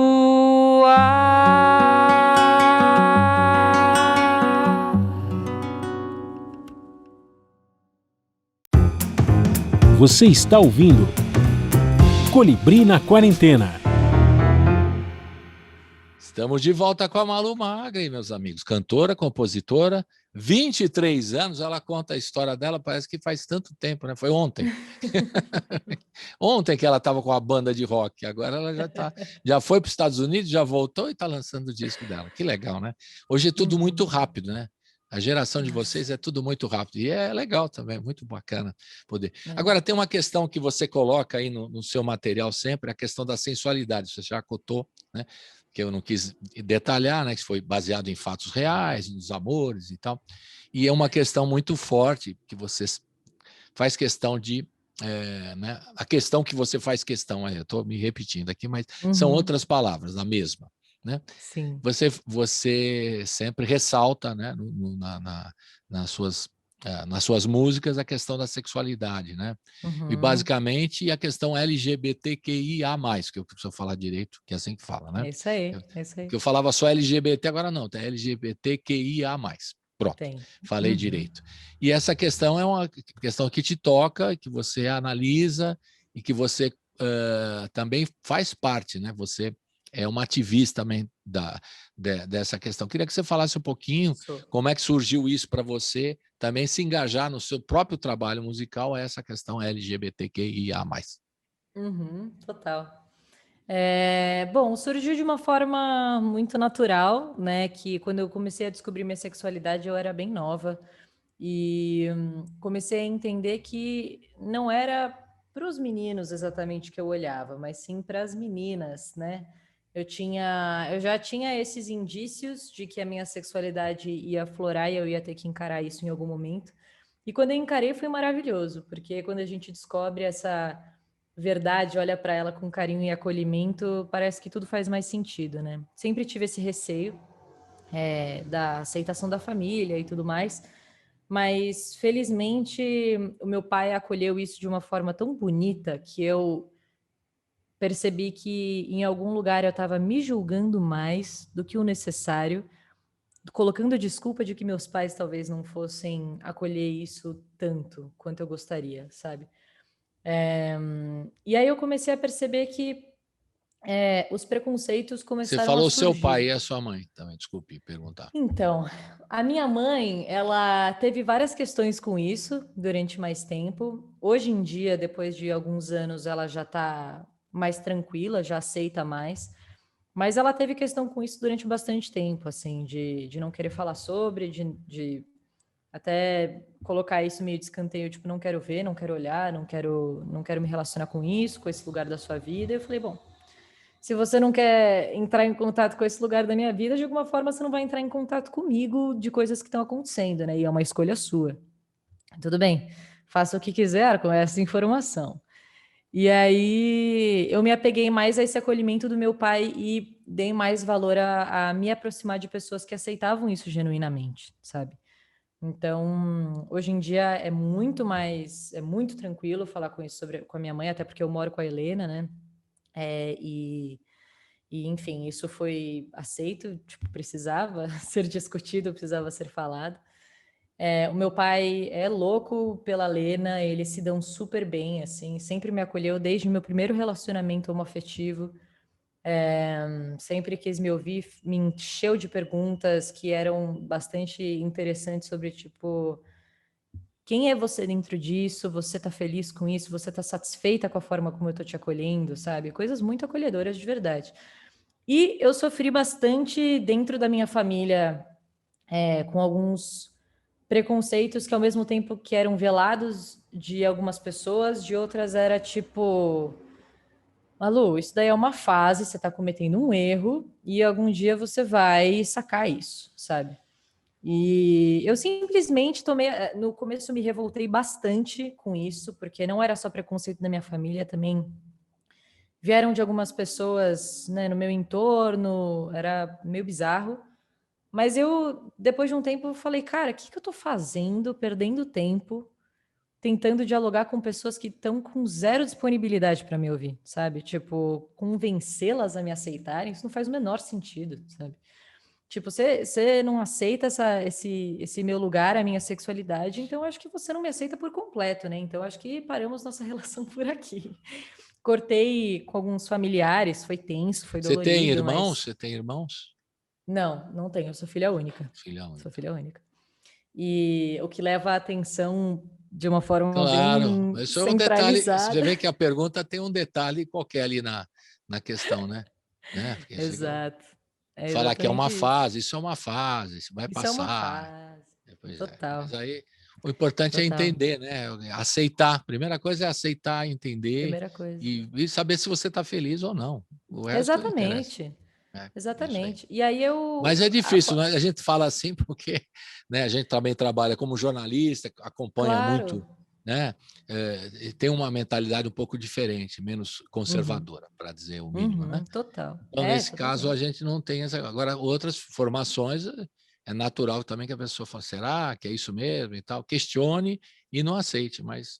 Você está ouvindo Colibri na Quarentena. Estamos de volta com a Malu Magri, meus amigos. Cantora, compositora, 23 anos. Ela conta a história dela, parece que faz tanto tempo, né? Foi ontem. Ontem que ela estava com a banda de rock. Agora ela já foi para os Estados Unidos, já voltou e está lançando o disco dela. Que legal, né? Hoje é tudo muito rápido, né? A geração de vocês é tudo muito rápido. E é legal também, muito bacana poder. Agora, tem uma questão que você coloca aí no seu material sempre, a questão da sensualidade. Você já cotou, né? Que eu não quis detalhar, né, que foi baseado em fatos reais, nos amores e tal. E é uma questão muito forte que você faz questão de... né, a questão que você faz questão, eu estou me repetindo aqui, mas são outras palavras, a mesma. Né? Sim. Você sempre ressalta, né, nas suas músicas a questão da sexualidade, né? E basicamente a questão LGBTQIA+, que eu preciso falar direito, que é assim que fala, né? É isso aí, é isso aí. Porque eu falava só LGBT, agora não, tem LGBTQIA+. Pronto, falei direito. E essa questão é uma questão que te toca, que você analisa e que você também faz parte, né? Você é uma ativista também dessa questão. Queria que você falasse um pouquinho como é que surgiu isso para você também se engajar no seu próprio trabalho musical a essa questão LGBTQIA+. Total. Bom, surgiu de uma forma muito natural, né? Que quando eu comecei a descobrir minha sexualidade, eu era bem nova e comecei a entender que não era para os meninos exatamente que eu olhava, mas sim para as meninas, né? Eu já tinha esses indícios de que a minha sexualidade ia aflorar e eu ia ter que encarar isso em algum momento. E quando eu encarei foi maravilhoso, porque quando a gente descobre essa verdade, olha para ela com carinho e acolhimento, parece que tudo faz mais sentido, né? Sempre tive esse receio da aceitação da família e tudo mais, mas felizmente o meu pai acolheu isso de uma forma tão bonita que eu percebi que em algum lugar eu estava me julgando mais do que o necessário, colocando desculpa de que meus pais talvez não fossem acolher isso tanto quanto eu gostaria, sabe? E aí eu comecei a perceber que os preconceitos começaram a surgir. Você falou seu pai e a sua mãe também, desculpe perguntar. Então, a minha mãe, ela teve várias questões com isso durante mais tempo. Hoje em dia, depois de alguns anos, ela já está mais tranquila, já aceita mais. Mas ela teve questão com isso durante bastante tempo, assim, de não querer falar sobre, de até colocar isso meio de escanteio, tipo, não quero ver, não quero olhar, não quero me relacionar com isso, com esse lugar da sua vida. Eu falei, bom, se você não quer entrar em contato com esse lugar da minha vida, de alguma forma você não vai entrar em contato comigo de coisas que estão acontecendo, né? E é uma escolha sua. Tudo bem, faça o que quiser com essa informação. E aí eu me apeguei mais a esse acolhimento do meu pai e dei mais valor a me aproximar de pessoas que aceitavam isso genuinamente, sabe? Então, hoje em dia é muito tranquilo falar com isso com a minha mãe, até porque eu moro com a Helena, né? Enfim, isso foi aceito, tipo, precisava ser discutido, precisava ser falado. O meu pai é louco pela Lena, eles se dão super bem, assim, sempre me acolheu desde o meu primeiro relacionamento homoafetivo. Sempre quis me ouvir, me encheu de perguntas que eram bastante interessantes sobre, tipo, quem é você dentro disso? Você tá feliz com isso? Você tá satisfeita com a forma como eu tô te acolhendo, sabe? Coisas muito acolhedoras de verdade. E eu sofri bastante dentro da minha família, com alguns preconceitos que ao mesmo tempo que eram velados de algumas pessoas, de outras era tipo, Malu, isso daí é uma fase, você tá cometendo um erro e algum dia você vai sacar isso, sabe? E eu simplesmente tomei, no começo me revoltei bastante com isso, porque não era só preconceito da minha família, também vieram de algumas pessoas, né, no meu entorno, era meio bizarro. Mas eu, depois de um tempo, eu falei, cara, o que que eu tô fazendo, perdendo tempo, tentando dialogar com pessoas que estão com zero disponibilidade para me ouvir, sabe? Tipo, convencê-las a me aceitarem, isso não faz o menor sentido, sabe? Tipo, você não aceita esse meu lugar, a minha sexualidade, então eu acho que você não me aceita por completo, né? Então eu acho que paramos nossa relação por aqui. Cortei com alguns familiares, foi tenso, foi Você tem dolorido, irmãos? mas Você tem irmãos? não tenho, eu sou filha única. Filha Sou única. filha única. E o que leva a atenção de uma forma Claro, bem isso é um detalhe. Você centralizada. vê que a pergunta tem um detalhe qualquer ali na questão, né? Porque Exato. É falar que é uma exatamente isso. fase, isso é uma fase, isso vai Isso é uma passar. fase. Pois é. Total, Mas aí o importante é total. entender, né? Aceitar. A primeira coisa é aceitar, entender Primeira coisa. e saber se você está feliz ou não. O resto não interessa. Exatamente. É isso aí. Exatamente. E aí Mas eu. é difícil, né? A gente fala assim porque, né, a gente também trabalha como jornalista, acompanha Claro. muito, né? E tem uma mentalidade um pouco diferente, menos Uhum, conservadora, para dizer o mínimo, né? total. Então, nesse caso, a Totalmente. gente não tem essa. Agora, outras formações, é natural também que a pessoa fale, será que é isso mesmo e tal? Questione e não aceite, mas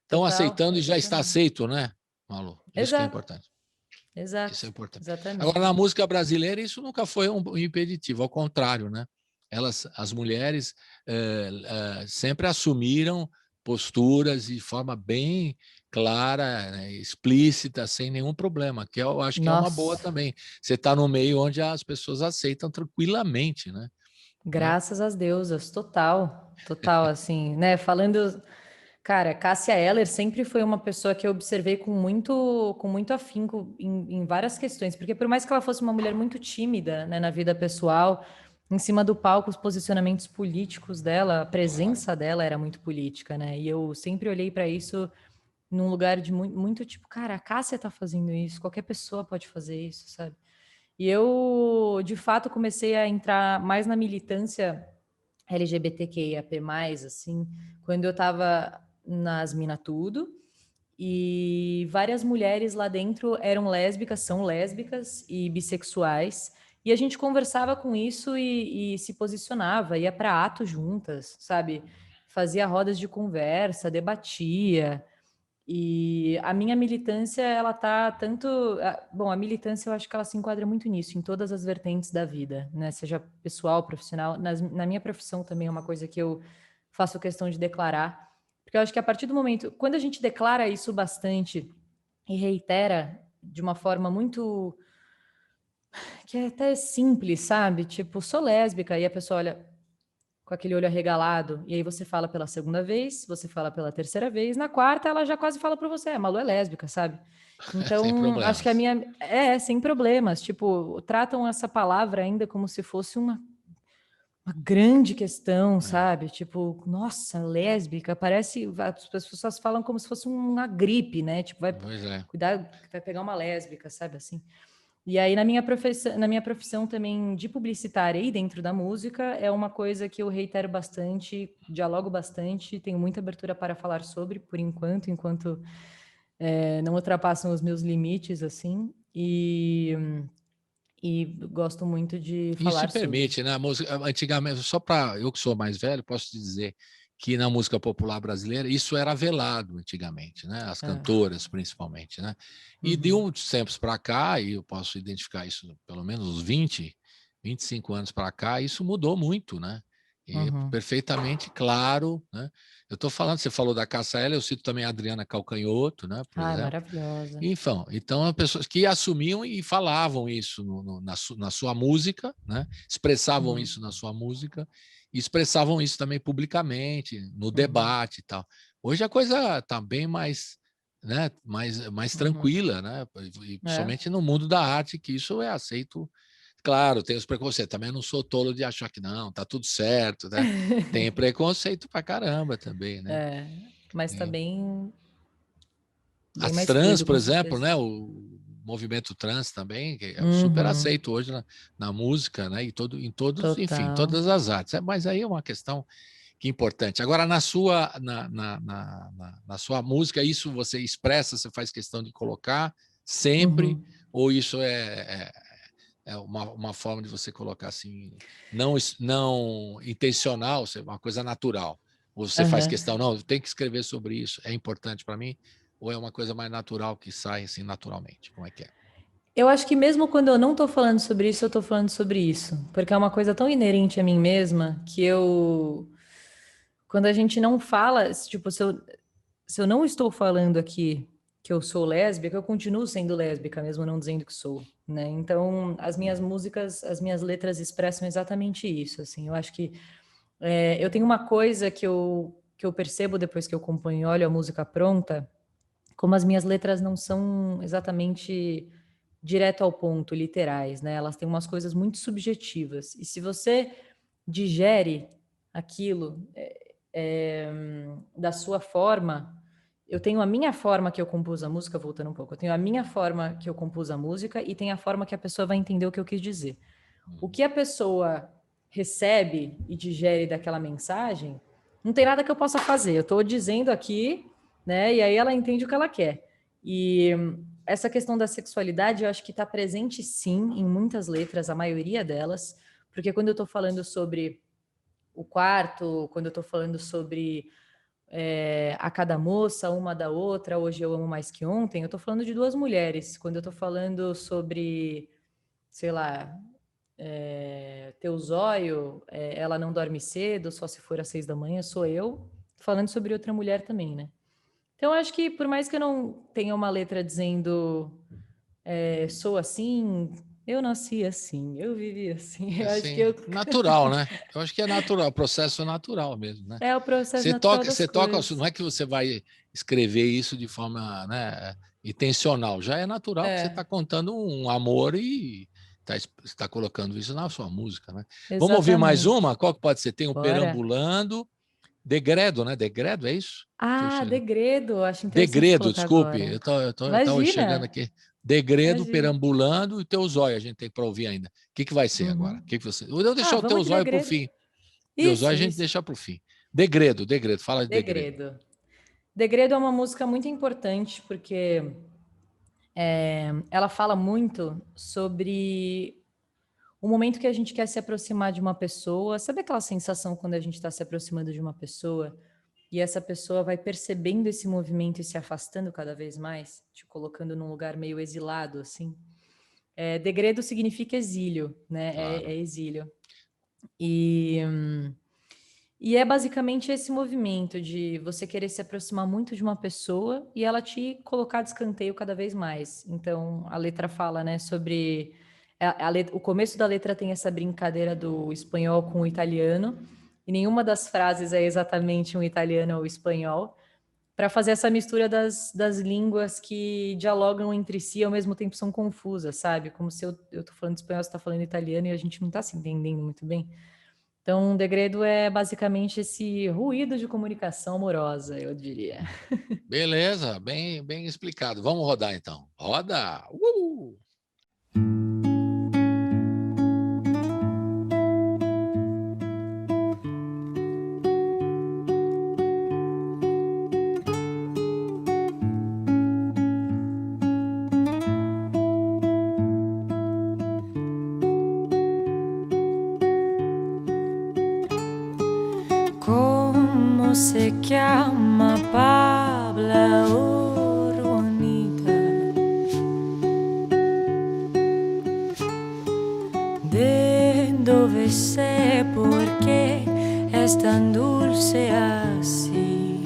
estão Total, aceitando e já está exatamente. aceito, né, Malu? Isso que é Exato, importante. Isso é exato. importante. Agora, na Exatamente. música brasileira, isso nunca foi um impeditivo, ao contrário, né? As mulheres sempre assumiram posturas de forma bem clara, né, explícita, sem nenhum problema, que eu acho que é uma boa Nossa, também. Você está no meio onde as pessoas aceitam tranquilamente, né? graças às deusas, total. Total, assim, né? Falando. Cara, Cássia Eller sempre foi uma pessoa que eu observei com muito afinco em várias questões, porque por mais que ela fosse uma mulher muito tímida, né, na vida pessoal, em cima do palco, os posicionamentos políticos dela, a Claro. presença dela era muito política, né? E eu sempre olhei para isso num lugar de muito tipo, cara, a Cássia tá fazendo isso, qualquer pessoa pode fazer isso, sabe? E eu, de fato, comecei a entrar mais na militância LGBTQIAP+, assim, quando eu estava nas Mina Tudo, e várias mulheres lá dentro eram lésbicas, são lésbicas e bissexuais, e a gente conversava com isso e se posicionava, ia para ato juntas, sabe? Fazia rodas de conversa, debatia, e a minha militância, ela tá tanto. Bom, a militância eu acho que ela se enquadra muito nisso, em todas as vertentes da vida, né? Seja pessoal, profissional. Na minha profissão também é uma coisa que eu faço questão de declarar. Porque eu acho que a partir do momento. Quando a gente declara isso bastante e reitera de uma forma muito. Que é até simples, sabe? Tipo, sou lésbica, e a pessoa olha com aquele olho arregalado, e aí você fala pela segunda vez, você fala pela terceira vez, na quarta ela já quase fala para você, a Malu é lésbica, sabe? Sem Então, acho que a problemas. minha sem problemas, tipo, tratam essa palavra ainda como se fosse uma grande questão, É, sabe? Tipo, nossa, lésbica, parece, as pessoas falam como se fosse uma gripe, né? Tipo, vai pois é. cuidar, vai pegar uma lésbica, sabe assim? E aí, na minha profissão também de publicitária e dentro da música, é uma coisa que eu reitero bastante, dialogo bastante, tenho muita abertura para falar sobre, por enquanto não ultrapassam os meus limites, assim, e gosto muito de E se falar sobre. permite, né? A música, antigamente, só para eu que sou mais velho, posso te dizer que na música popular brasileira isso era velado antigamente, né? As É, cantoras, principalmente, né? E de uhum, uns tempos para cá, e eu posso identificar isso pelo menos uns 25 anos para cá, isso mudou muito, né? E perfeitamente claro, né? Eu estou falando, você falou da Cássia Eller, eu cito também a Adriana Calcanhoto, né? Por exemplo. Maravilhosa. Então, pessoas que assumiam e falavam isso na sua música, né? Expressavam isso na sua música e expressavam isso também publicamente, no debate e tal. Hoje a coisa está bem mais, né? mais tranquila, né? E principalmente no mundo da arte, que isso é aceito. Claro, tem os preconceitos. Também não sou tolo de achar que não, tá tudo certo, né? Tem preconceito pra caramba também, né? Mas tá bem As mais trans, fluido, por com exemplo, certeza. né? O movimento trans também, que é super aceito hoje na música, né? E enfim, Total. todas as artes. Mas aí é uma questão que é importante. Agora, na sua música, isso você expressa, você faz questão de colocar sempre, ou isso é uma forma de você colocar assim, não intencional, uma coisa natural? Ou você faz questão, não, tem que escrever sobre isso, é importante para mim, ou é uma coisa mais natural que sai assim naturalmente? Como é que é? Eu acho que mesmo quando eu não estou falando sobre isso, eu estou falando sobre isso. Porque é uma coisa tão inerente a mim mesma que quando a gente não fala, tipo, se eu não estou falando aqui que eu sou lésbica, eu continuo sendo lésbica, mesmo não dizendo que sou, né? Então, as minhas músicas, as minhas letras expressam exatamente isso, assim. Eu acho que eu tenho uma coisa que eu percebo depois que eu componho e olho a música pronta, como as minhas letras não são exatamente direto ao ponto, literais, né? Elas têm umas coisas muito subjetivas. E se você digere aquilo da sua forma, eu tenho a minha forma que eu compus a música, voltando um pouco, eu tenho a minha forma que eu compus a música e tem a forma que a pessoa vai entender o que eu quis dizer. O que a pessoa recebe e digere daquela mensagem, não tem nada que eu possa fazer. Eu estou dizendo aqui, né? E aí ela entende o que ela quer. E essa questão da sexualidade, eu acho que está presente sim em muitas letras, a maioria delas, porque quando eu estou falando sobre o quarto, quando eu estou falando sobre a cada moça, uma da outra, hoje eu amo mais que ontem, eu estou falando de duas mulheres. Quando eu estou falando sobre, sei lá, teu zóio, ela não dorme cedo, só se for às 6 da manhã, sou eu, falando sobre outra mulher também, né? Então, eu acho que por mais que eu não tenha uma letra dizendo sou assim, eu nasci assim, eu vivi assim, eu acho que Assim, natural, né? Eu acho que é natural, processo natural mesmo, né? é o processo natural das Você toca, coisas. não é que você vai escrever isso de forma, né, intencional, já é natural que você está contando um amor e está colocando isso na sua música, né? Vamos ouvir mais Exatamente. uma? Qual que pode ser? Tem o Bora. Perambulando, Degredo, né? Degredo, é isso? Degredo, acho interessante Degredo, colocar desculpe, agora. eu tô chegando Imagina, aqui. Degredo, imagina. Perambulando e Teu Zóio, a gente tem para ouvir ainda. O que vai ser agora? O que você... Eu vou deixar o Teu Vamos de Zóio para o Degredo. fim. Teu Zóio a gente Isso. deixa para o fim. Degredo, fala de Degredo. Degredo. Degredo é uma música muito importante porque ela fala muito sobre o momento que a gente quer se aproximar de uma pessoa. Sabe aquela sensação quando a gente está se aproximando de uma pessoa e essa pessoa vai percebendo esse movimento e se afastando cada vez mais, te colocando num lugar meio exilado, assim? Degredo significa exílio, né? Claro. É exílio. E é basicamente esse movimento de você querer se aproximar muito de uma pessoa e ela te colocar de escanteio cada vez mais. Então, a letra fala, né, sobre... o começo da letra tem essa brincadeira do espanhol com o italiano, e nenhuma das frases é exatamente um italiano ou espanhol, para fazer essa mistura das línguas que dialogam entre si e ao mesmo tempo são confusas, sabe? Como se eu tô falando espanhol, você tá falando italiano e a gente não tá se entendendo muito bem. Então, o degredo é basicamente esse ruído de comunicação amorosa, eu diria. Beleza, bem explicado. Vamos rodar então. Roda! ¿Cómo se llama Pabla Urbanita? De dove sei, perché es tan dulce así.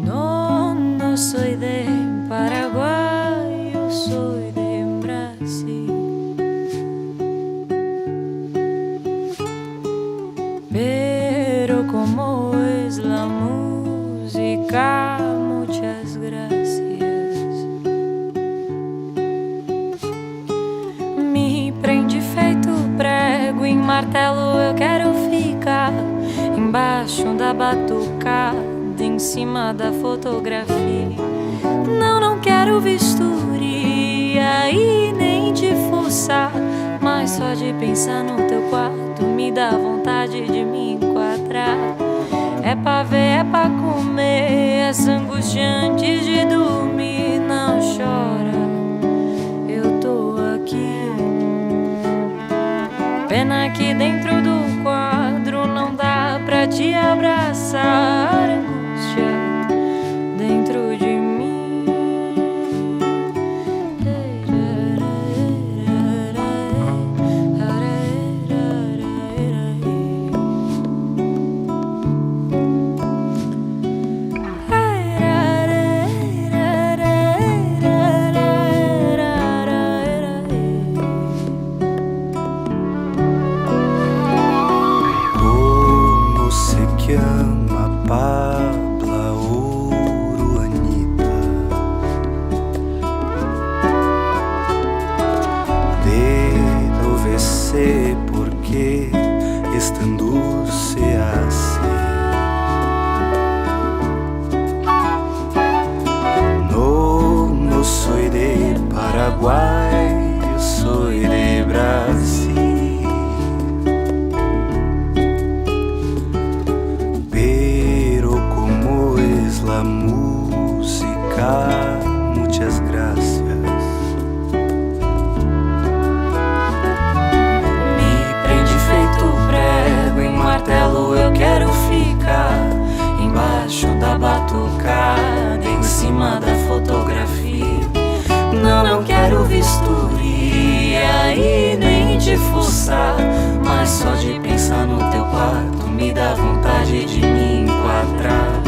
No, no soy de Paraguay, yo soy de Brasil. Pero como es la música, muchas gracias. Me prende feito prego em martelo, eu quero ficar embaixo da batucada, em cima da fotografia. Não, não quero vistoria e nem te forçar, mas só de pensar no teu quarto me dá vontade de me enquadrar. É pra ver, é pra comer, essa angústia antes de dormir. Não chora, eu tô aqui. Pena que dentro do quadro não dá pra te abraçar. Angústia dentro de mim. Como se llama Pabla Uruanita? Deve ser porque es tan dulce así. No, no soy de Paraguay, yo soy de Brasil. Pero como es la música, muchas gracias. Me prende feito prego em martelo, eu quero ficar embaixo da batucada, em cima da fotografia. Não, não quero vistoria e nem te forçar, mas só de pensar no teu quarto me dá vontade de me enquadrar.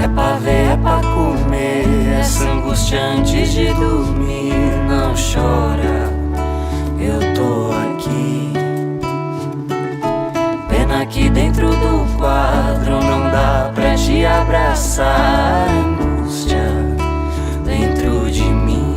É pra ver, é pra comer, essa angústia antes de dormir. Não chora, eu tô aqui. Pena que dentro do quadro não dá pra te abraçar. Angústia dentro de mim.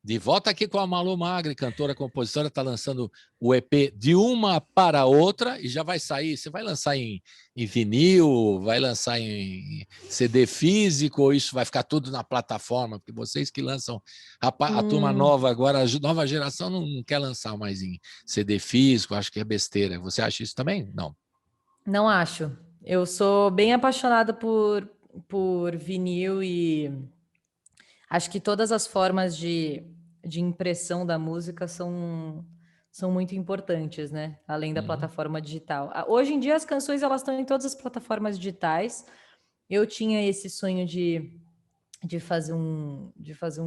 De volta aqui com a Malu Magri, cantora, compositora, está lançando o EP De Uma para Outra e já vai sair. Você vai lançar em vinil, vai lançar em CD físico, ou isso vai ficar tudo na plataforma? Porque vocês que lançam, a turma nova agora, a nova geração não quer lançar mais em CD físico, acho que é besteira. Você acha isso também? Não. Não acho. Eu sou bem apaixonada por vinil e Acho que todas as formas de impressão da música são muito importantes, né? Além da plataforma digital. Hoje em dia as canções elas estão em todas as plataformas digitais. Eu tinha esse sonho de fazer um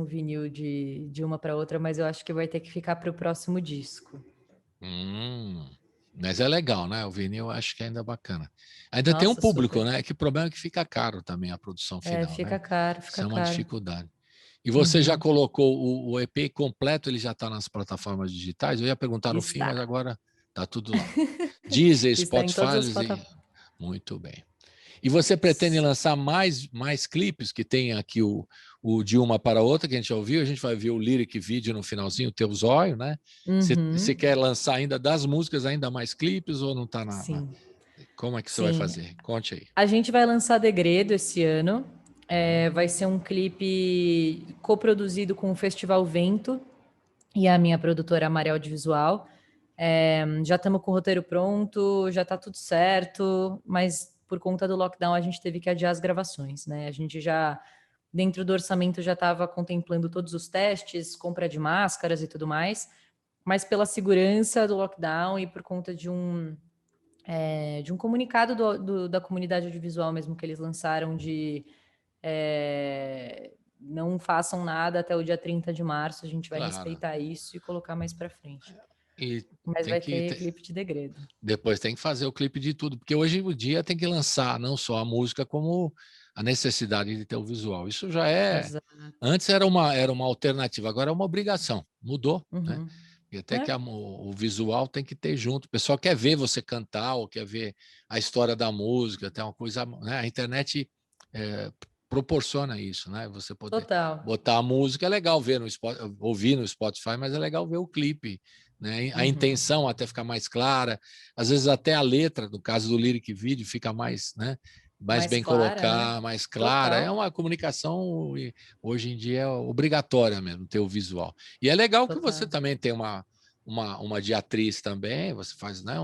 vinil de uma para outra, mas eu acho que vai ter que ficar para o próximo disco. Mas é legal, né? O vinil eu acho que ainda é bacana. Ainda tem um Nossa, público, super. né? Que o problema é que fica caro também a produção final, Fica né? caro, Isso fica é uma caro. dificuldade. E você já Uhum. colocou o EP completo, ele já está nas plataformas digitais? Eu ia perguntar no fim, Está. mas agora está tudo lá. Deezer, Está em todas as Spotify, plataformas. muito bem. E você pretende lançar mais clipes, que tem aqui o De Uma para Outra, que a gente já ouviu, a gente vai ver o lyric video no finalzinho, o Teu Zóio, né? Você Uhum. quer lançar ainda das músicas, ainda mais clipes, ou não está Sim, Como é que você vai sim. fazer? Conte aí. A gente vai lançar Degredo esse ano. Vai ser um clipe coproduzido com o Festival Vento e a minha produtora Amaré Audiovisual. Já estamos com o roteiro pronto, já está tudo certo, mas por conta do lockdown a gente teve que adiar as gravações, né? A gente já, dentro do orçamento, já estava contemplando todos os testes, compra de máscaras e tudo mais, mas pela segurança do lockdown e por conta de um comunicado da comunidade audiovisual mesmo que eles lançaram de não façam nada até o dia 30 de março, a gente vai Claro. respeitar isso e colocar mais para frente. E Mas tem vai que ter clipe de Degredo. depois tem que fazer o clipe de tudo, porque hoje em dia tem que lançar não só a música, como a necessidade de ter o visual. Isso já é. Exato. Antes era uma alternativa, agora é uma obrigação. Mudou, né? Uhum. E até que o visual tem que ter junto. O pessoal quer ver você cantar, ou quer ver a história da música, tem uma coisa, né? A internet proporciona isso, né? Você poder Total. botar a música, é legal ver ouvir no Spotify, mas é legal ver o clipe, né? A intenção até ficar mais clara, às vezes até a letra, no caso do lyric video, fica mais, né? Mais Mais bem clara, colocar, né? mais clara. É Total. uma comunicação hoje em dia é obrigatória mesmo ter o visual. E é legal que você Total. também tem uma de atriz também, você faz, né,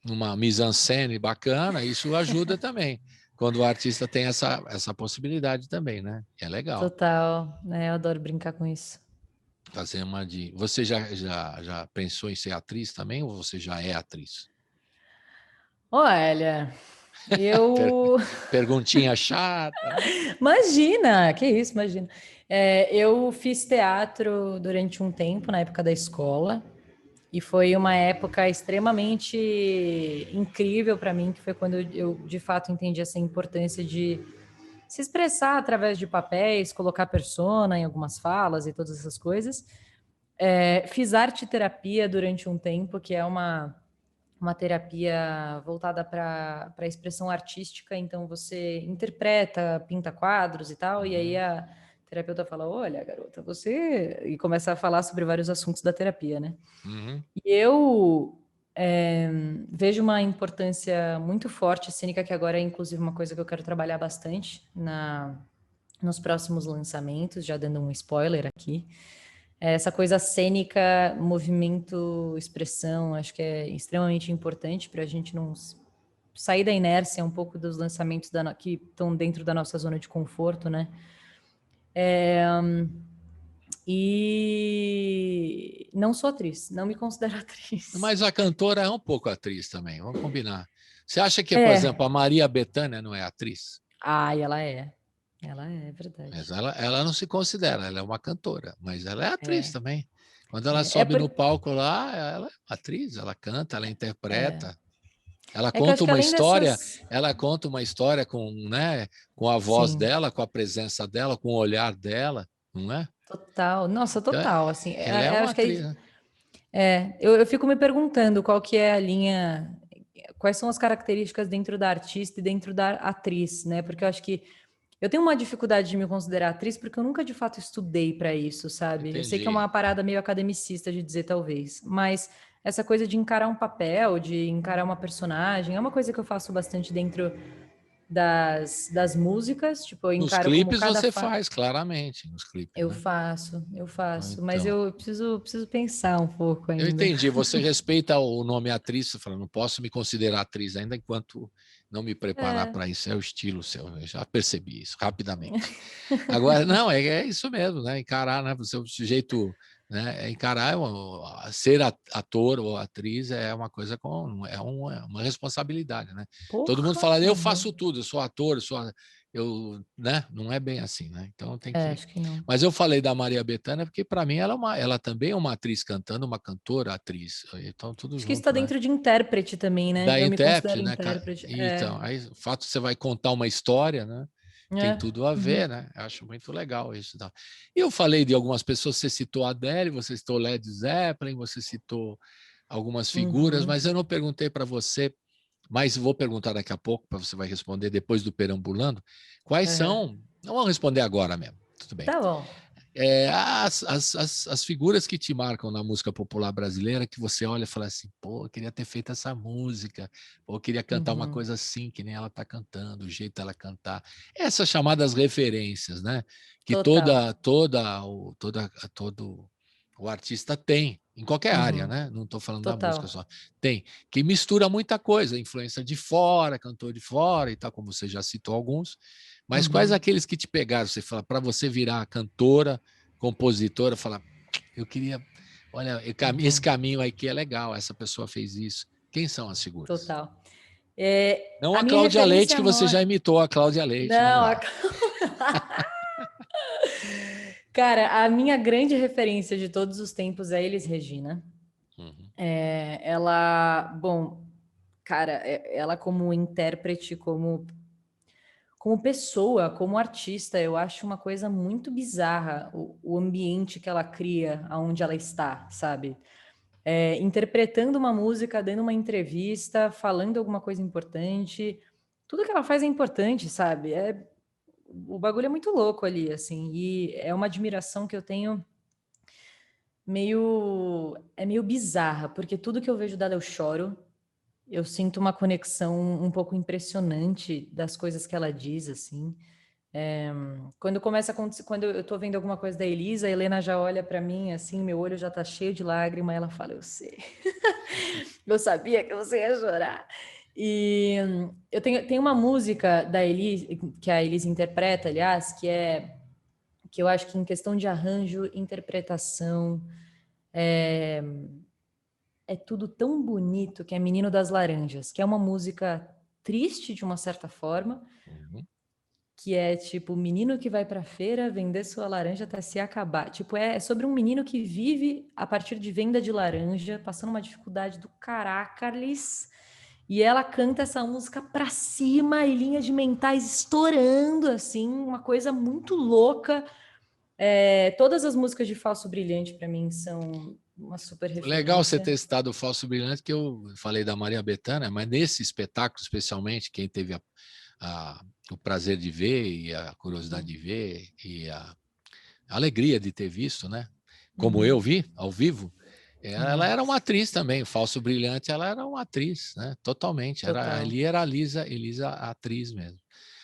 uma mise-en-scène bacana, isso ajuda também, quando o artista tem essa possibilidade também, né? É legal Total. Eu adoro brincar com isso. fazer uma de... Você já pensou em ser atriz também, ou você já é atriz? Olha, eu... Perguntinha chata, né? Imagina! Que isso, imagina. Eu fiz teatro durante um tempo, na época da escola, e foi uma época extremamente incrível para mim, que foi quando eu de fato entendi essa importância de se expressar através de papéis, colocar persona em algumas falas e todas essas coisas. Fiz arte terapia durante um tempo, que é uma terapia voltada para a expressão artística, então você interpreta, pinta quadros e tal, e aí a terapeuta fala, olha, garota, você... E começa a falar sobre vários assuntos da terapia, né? Uhum. E eu vejo uma importância muito forte cênica, que agora é inclusive uma coisa que eu quero trabalhar bastante nos próximos lançamentos, já dando um spoiler aqui. Essa coisa cênica, movimento, expressão, acho que é extremamente importante para a gente não sair da inércia um pouco dos lançamentos que estão dentro da nossa zona de conforto, né? E não sou atriz, não me considero atriz. Mas a cantora é um pouco atriz também, vamos combinar. Você acha que, por exemplo, a Maria Bethânia não é atriz? Ela é. Ela é verdade. Mas ela não se considera, ela é uma cantora, mas ela é atriz também. Quando ela É sobe por- no palco lá, ela é atriz, ela canta, ela interpreta. Ela É que eu conta acho que uma além história, dessas... ela conta uma história com, né, com a voz Sim, dela, com a presença dela, com o olhar dela, não é? total. Nossa, Então, total. Assim, ela é eu uma acho que atriz, né? eu fico me perguntando qual que é a linha, quais são as características dentro da artista e dentro da atriz, né? Porque eu acho que eu tenho uma dificuldade de me considerar atriz porque eu nunca de fato estudei para isso, sabe? Eu sei que é uma Entendi. parada meio academicista de dizer talvez, mas essa coisa de encarar um papel, de encarar uma personagem, é uma coisa que eu faço bastante dentro das músicas, tipo, eu Nos encaro como clipes cada você fase. faz, claramente, nos clipes, Eu né? faço, mas Então, eu preciso pensar um pouco eu ainda. entendi. Você respeita o nome atriz, você fala, não posso me considerar atriz ainda enquanto não me preparar É, para isso. É o estilo seu. Eu já percebi isso rapidamente. Agora, não, é isso mesmo, né? Encarar, né? Você, o sujeito, né? Encarar, ser ator ou atriz é uma coisa é uma responsabilidade, né? Todo mundo porra, fala, eu aham. faço tudo, eu sou ator, né? Não é bem assim, né? Então tem É, que. acho que não. Mas eu falei da Maria Bethânia porque para mim ela também é uma atriz cantando, uma cantora, atriz. Então tudo Acho que isso está junto, né? dentro de intérprete também, né? Da Eu me considero intérprete, né? intérprete. Então, aí o fato de você vai contar uma história, né? Tem tudo a Uhum, ver, né? Eu acho muito legal isso. Tá? E eu falei de algumas pessoas, você citou a Adele, você citou Led Zeppelin, você citou algumas figuras, uhum, mas eu não perguntei para você, mas vou perguntar daqui a pouco, para você vai responder depois do Perambulando, quais aham. são, não vou responder agora mesmo, tudo bem. Tá bom. As figuras que te marcam na música popular brasileira, que você olha e fala assim, pô, eu queria ter feito essa música, pô, eu queria cantar uma Uhum, coisa assim, que nem ela está cantando, o jeito dela cantar. Essas chamadas referências, né? Que total. todo o artista tem, em qualquer área, Uhum, né? Não estou falando da música total. só. Tem, que mistura muita coisa, influência de fora, cantor de fora e tal, como você já citou alguns. Mas quais Uhum, aqueles que te pegaram? Você fala, para você virar cantora, compositora, falar, eu queria, olha, esse uhum, caminho aqui é legal, essa pessoa fez isso. Quem são as figuras? total. É, Não a a minha Cláudia Leite, referência que você maior. já imitou a Cláudia Leite, não Não, vai. cara, a minha grande referência de todos os tempos é Elis Regina. Uhum. Ela, bom, cara, ela como intérprete, como pessoa, como artista, eu acho uma coisa muito bizarra o ambiente que ela cria, aonde ela está, sabe? Interpretando uma música, dando uma entrevista, falando alguma coisa importante. Tudo que ela faz é importante, sabe? O bagulho é muito louco ali, assim, e é uma admiração que eu tenho meio bizarra, porque tudo que eu vejo dela eu choro. Eu sinto uma conexão um pouco impressionante das coisas que ela diz, assim. Quando começa a acontecer, quando eu tô vendo alguma coisa da Elisa, a Helena já olha para mim, assim, meu olho já tá cheio de lágrima, e ela fala, eu sei. Eu sabia que você ia chorar. E tem uma música da Elise, que a Elise interpreta, aliás, que eu acho que em questão de arranjo, interpretação, é tudo tão bonito, que é Menino das Laranjas, que é uma música triste de uma certa forma, Uhum. que é tipo o menino que vai para a feira vender sua laranja até se acabar. Tipo, é sobre um menino que vive a partir de venda de laranja, passando uma dificuldade do caracoles. E ela canta essa música pra cima e linhas de mentais estourando, assim, uma coisa muito louca. Todas as músicas de Falso Brilhante, para mim, são uma super Legal você referência. ter citado o Falso Brilhante, que eu falei da Maria Bethânia, mas nesse espetáculo, especialmente, quem teve o prazer de ver e a curiosidade de ver e a alegria de ter visto, né? Como eu Uhum, vi ao vivo, ela uhum, era uma atriz também, Falso Brilhante, ela era uma atriz, né? Totalmente. total, Ali era a Elisa a atriz mesmo.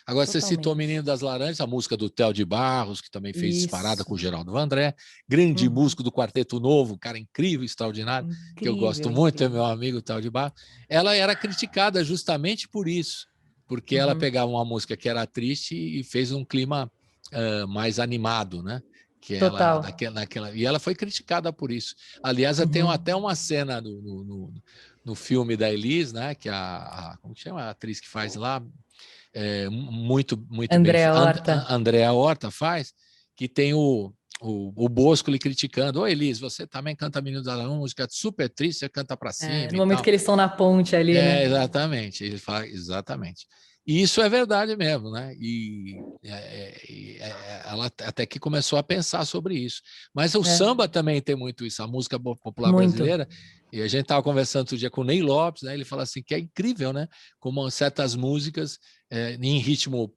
Agora, você citou o Menino totalmente. das Laranjas, a música do Theo de Barros, que também fez disparada com o Isso. Geraldo Vandré, grande Uhum. músico do Quarteto Novo, cara incrível, extraordinário, que eu gosto Incrível, muito, é incrível. meu amigo Theo de Barros. Ela era criticada justamente por isso, porque ela Uhum. pegava uma música que era triste e fez um clima mais animado, né? Que ela, Total. e ela foi criticada por isso. Aliás, eu tenho até Uhum. uma cena no filme da Elis, né? Que como que chama a atriz que faz lá? Muito bem. André Horta. Andréa Horta faz, que tem o Bosco lhe criticando. Ô, Elis, você também canta Menino da Lua, música super triste, você canta para cima No e momento tal. que eles estão na ponte ali, né? Exatamente, ele fala exatamente. E isso é verdade mesmo, né? Ela até que começou a pensar sobre isso. Mas o É. samba também tem muito isso, a música popular Muito. brasileira. E a gente estava conversando outro dia com o Ney Lopes, né? Ele fala assim que é incrível, né? Como certas músicas em ritmo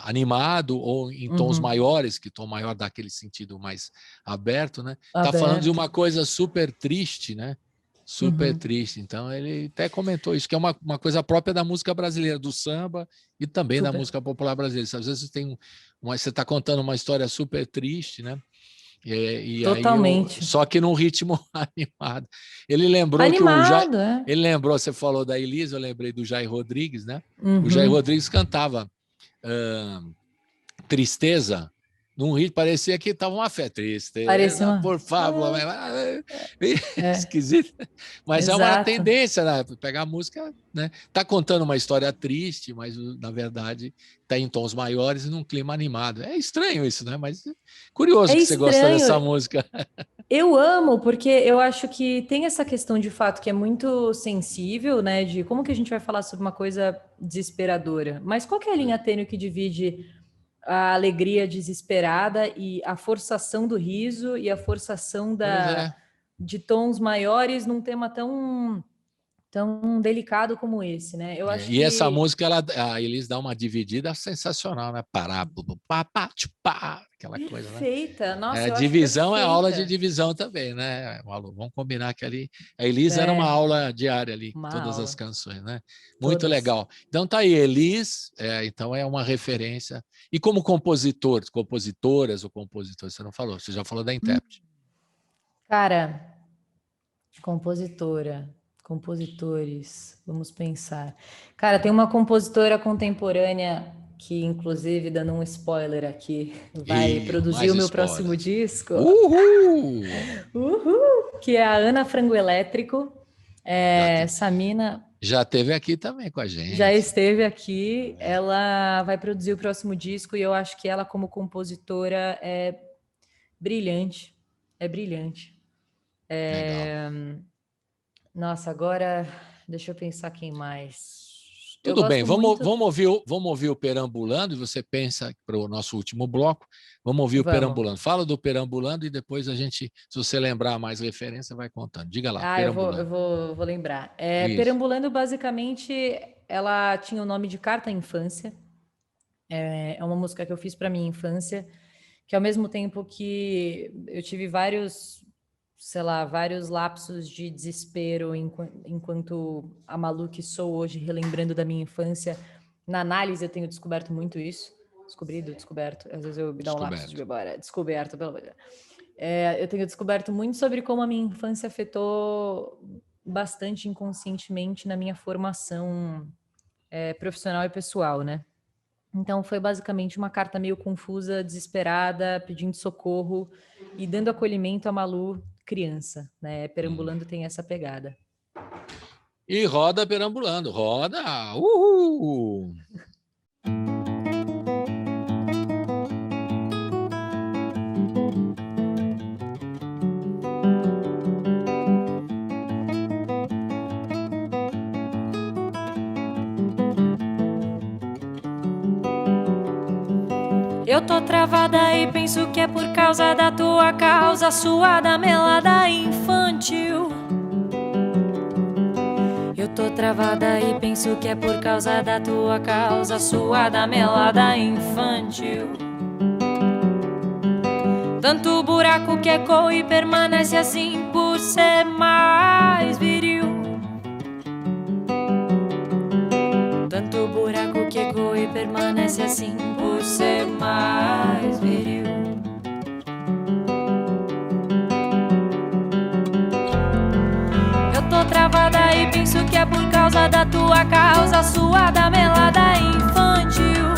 animado ou em tons Uhum. maiores, que tom maior dá aquele sentido mais aberto, né? Tá falando de Aberto. uma coisa super triste, né? super triste. Então, ele até comentou isso, que é uma coisa própria da música brasileira, do samba e também da música popular brasileira. Às vezes você está contando uma história super triste, né? Totalmente. Só que num ritmo animado. Ele lembrou ele lembrou, você falou da Elisa, eu lembrei do Jair Rodrigues, né? O Jair Rodrigues cantava Tristeza num ritmo, parecia que estava uma fé. Tristeza, por favor. Esquisito. Mas Exato. É uma tendência, né? Pegar a música, né? Tá contando uma história triste, mas na verdade está em tons maiores e num clima animado. É estranho isso, né? Mas curioso que você gosta dessa música. Eu amo, porque eu acho que tem essa questão de fato que é muito sensível, né? De como que a gente vai falar sobre uma coisa desesperadora. Mas qual que é a linha tênue que divide a alegria desesperada e a forçação do riso e a forçação de tons maiores num tema tão delicado como esse, né? Eu acho que... essa música, a Elis dá uma dividida sensacional, né? Pará, pá, tchupá, aquela coisa, né? Perfeita, nossa, eu divisão acho é aula de divisão também, né, Malu? Vamos combinar que ali a Elis era uma aula diária ali, todas as canções, né? Muito legal. Então tá aí, Elis, então é uma referência. E como compositoras ou compositores, você não falou, você já falou da intérprete. Cara, compositores, vamos pensar. Cara, tem uma compositora contemporânea que, inclusive, dando um spoiler aqui, vai produzir o meu próximo disco. Uhul! Que é a Ana Frango Elétrico. Essa mina... Já esteve aqui também com a gente. Já esteve aqui. Ela vai produzir o próximo disco e eu acho que ela, como compositora, é brilhante. Legal. Nossa, agora deixa eu pensar quem mais. Tudo bem, vamos ouvir o Perambulando, e você pensa para o nosso último bloco, vamos ouvir o Perambulando. Fala do Perambulando e depois a gente, se você lembrar mais referência, vai contando. Diga lá, eu vou lembrar. Perambulando, basicamente, ela tinha o nome de Carta à Infância. É uma música que eu fiz para minha infância, que ao mesmo tempo que eu tive vários lapsos de desespero enquanto a Malu que sou hoje, relembrando da minha infância. Na análise eu tenho descoberto muito isso. Descoberto. Às vezes eu me dou um lapso de memória. Descoberto, pelo menos. Eu tenho descoberto muito sobre como a minha infância afetou bastante inconscientemente na minha formação profissional e pessoal, né? Então foi basicamente uma carta meio confusa, desesperada, pedindo socorro e dando acolhimento a Malu criança, né? Perambulando tem essa pegada. E roda Perambulando, roda! Uhul! Eu tô travada e penso que é por causa da tua causa, suada, melada, infantil. Eu tô travada e penso que é por causa da tua causa, suada, melada, infantil. Tanto buraco que ecoa e permanece assim por ser mais viril. Tanto buraco que ecoa e permanece assim por ser mais viril. Eu tô travada e penso que é por causa da tua causa, suada, melada, infantil.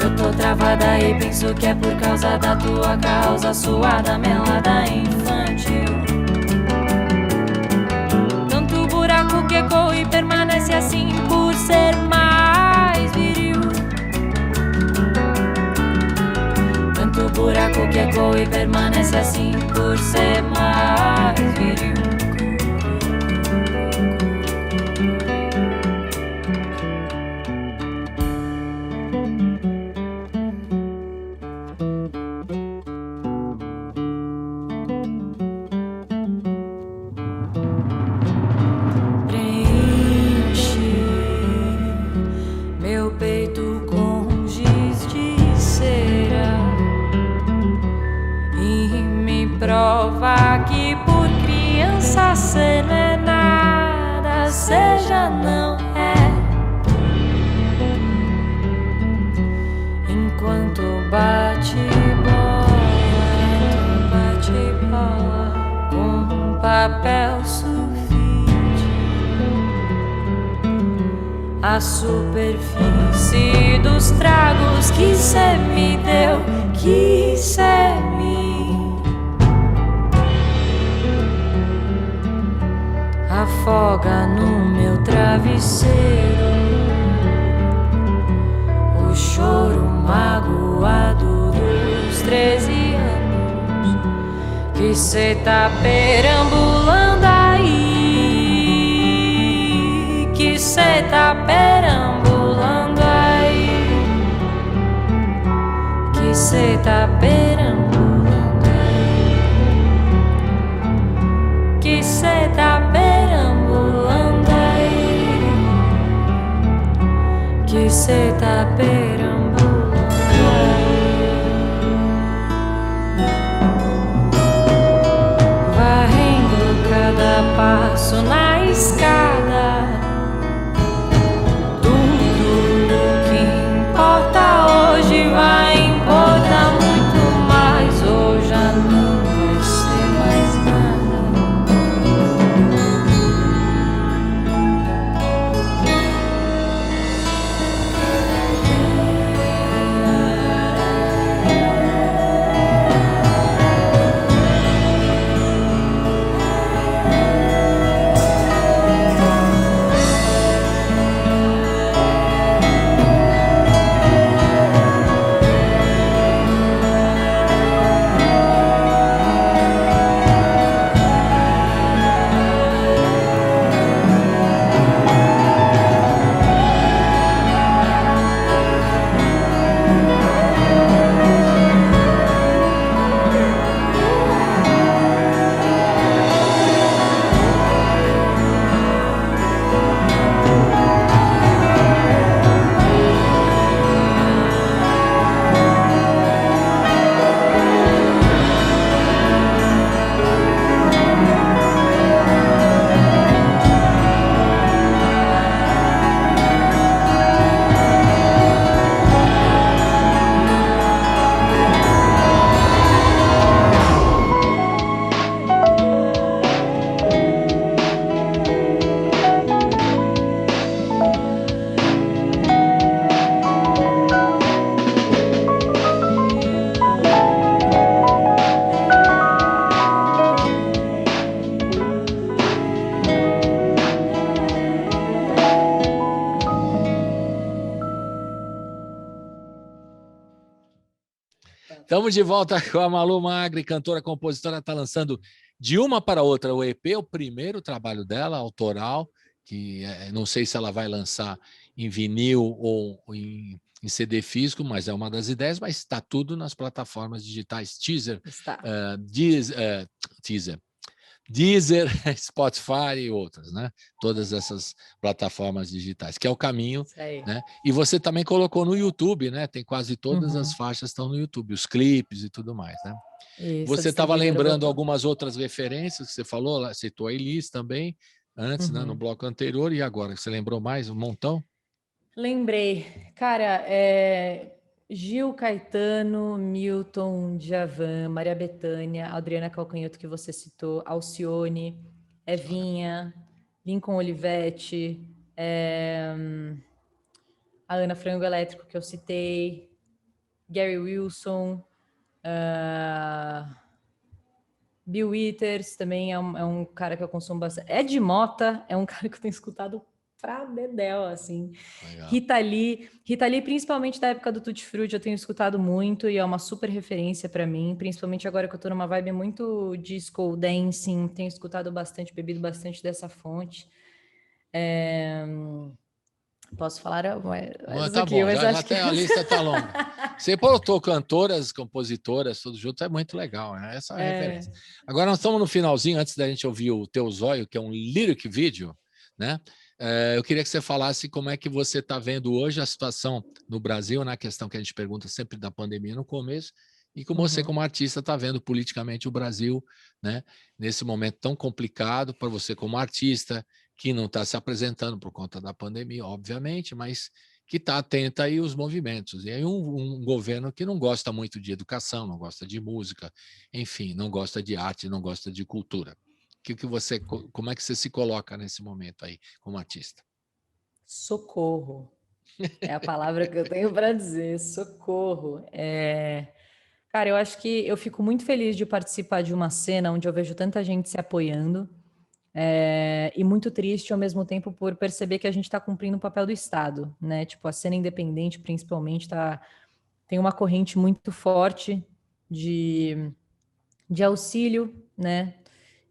Eu tô travada e penso que é por causa da tua causa, suada, melada, infantil. Tanto buraco que ecoa e permanece assim por ser mais viril. Tanto buraco que ecoa e permanece assim por ser mais viril. Prova que por Cristo seja não é. Enquanto bate bola com papel sulfite, a superfície dos tragos que cê me deu, que cê me afoga no meu travesseiro. O choro magoado dos 13 anos que cê tá perambulando aí, que cê tá perambulando aí, que cê tá perambulando aí, que cê tá perambulando aí, que cê tá perambulando aí, varrendo cada passo na escada. Tudo que importa hoje vai importar muito mais, ou já não vai ser mais nada. Estamos de volta com a Malu Magri, cantora, compositora, está lançando De Uma para Outra o EP, o primeiro trabalho dela, autoral, que não sei se ela vai lançar em vinil ou em CD físico, mas é uma das ideias, mas está tudo nas plataformas digitais, Deezer, Spotify e outras, né? Todas essas plataformas digitais, que é o caminho, né? E você também colocou no YouTube, né? Tem quase todas as faixas estão no YouTube, os clipes e tudo mais, né? Isso, você estava lembrando algumas outras referências que você falou, citou a Elis também, antes, né? No bloco anterior, e agora? Você lembrou mais um montão? Lembrei. Cara, Gil, Caetano, Milton, Djavan, Maria Bethânia, Adriana Calcanhoto, que você citou, Alcione, Evinha, Lincoln Olivetti, a Ana Frango Elétrico, que eu citei, Gary Wilson, Bill Withers também é um cara que eu consumo bastante. Ed Mota é um cara que eu tenho escutado pra dedéu, assim. Legal. Rita Lee, principalmente da época do Tutti Frutti, eu tenho escutado muito e é uma super referência para mim, principalmente agora que eu tô numa vibe muito disco, dancing, tenho escutado bastante, bebido bastante dessa fonte. Posso falar? Mas tá bom, já tem a lista, tá longa. Você botou cantoras, compositoras, tudo junto, é muito legal, né? Essa é a referência. Agora nós estamos no finalzinho, antes da gente ouvir o Teu Zóio, que é um lyric video, né? Eu queria que você falasse como é que você está vendo hoje a situação no Brasil, na questão que a gente pergunta sempre da pandemia no começo, e como você, como artista, está vendo politicamente o Brasil, né? Nesse momento tão complicado, para você como artista, que não está se apresentando por conta da pandemia, obviamente, mas que está atenta aí aos movimentos. E aí um governo que não gosta muito de educação, não gosta de música, enfim, não gosta de arte, não gosta de cultura. Como é que você se coloca nesse momento aí como artista? Socorro. É a palavra que eu tenho para dizer, socorro. Cara, eu acho que eu fico muito feliz de participar de uma cena onde eu vejo tanta gente se apoiando, e muito triste ao mesmo tempo por perceber que a gente está cumprindo o papel do Estado, né? Tipo, a cena independente, principalmente, tem uma corrente muito forte de auxílio, né?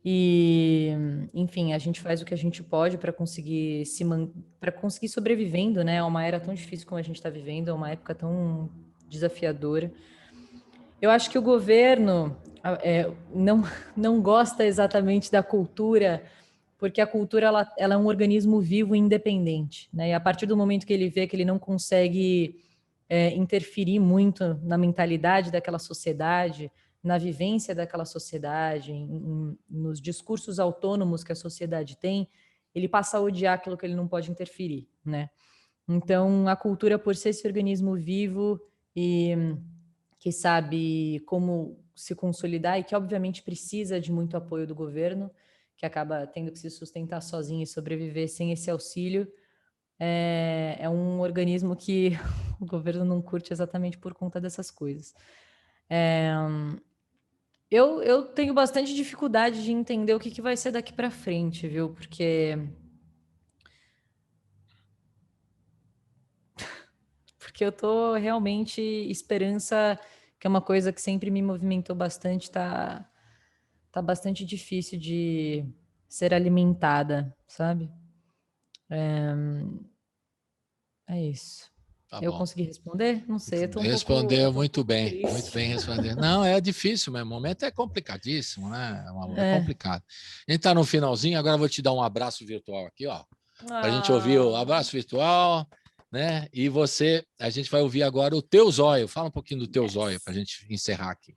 E, enfim, a gente faz o que a gente pode para conseguir conseguir sobrevivendo, né? É uma era tão difícil como a gente está vivendo, é uma época tão desafiadora. Eu acho que o governo não gosta exatamente da cultura, porque a cultura ela é um organismo vivo e independente, né? E a partir do momento que ele vê que ele não consegue interferir muito na mentalidade daquela sociedade, na vivência daquela sociedade, nos discursos autônomos que a sociedade tem, ele passa a odiar aquilo que ele não pode interferir, né? Então, a cultura, por ser esse organismo vivo e que sabe como se consolidar e que, obviamente, precisa de muito apoio do governo, que acaba tendo que se sustentar sozinho e sobreviver sem esse auxílio, é um organismo que o governo não curte exatamente por conta dessas coisas. Eu tenho bastante dificuldade de entender o que vai ser daqui para frente, viu? Porque eu tô realmente esperança, que é uma coisa que sempre me movimentou bastante, tá bastante difícil de ser alimentada, sabe? É isso. Tá Eu bom. consegui responder? Não sei. Eu tô Respondeu muito bem, triste. muito bem respondendo. Não, é difícil, mas o momento é complicadíssimo, né? É complicado. A gente está no finalzinho, agora eu vou te dar um abraço virtual aqui, ó. Para a gente ouvir o abraço virtual, né? E a gente vai ouvir agora o Teu Zóio. Fala um pouquinho do Teu Zóio para a gente encerrar aqui.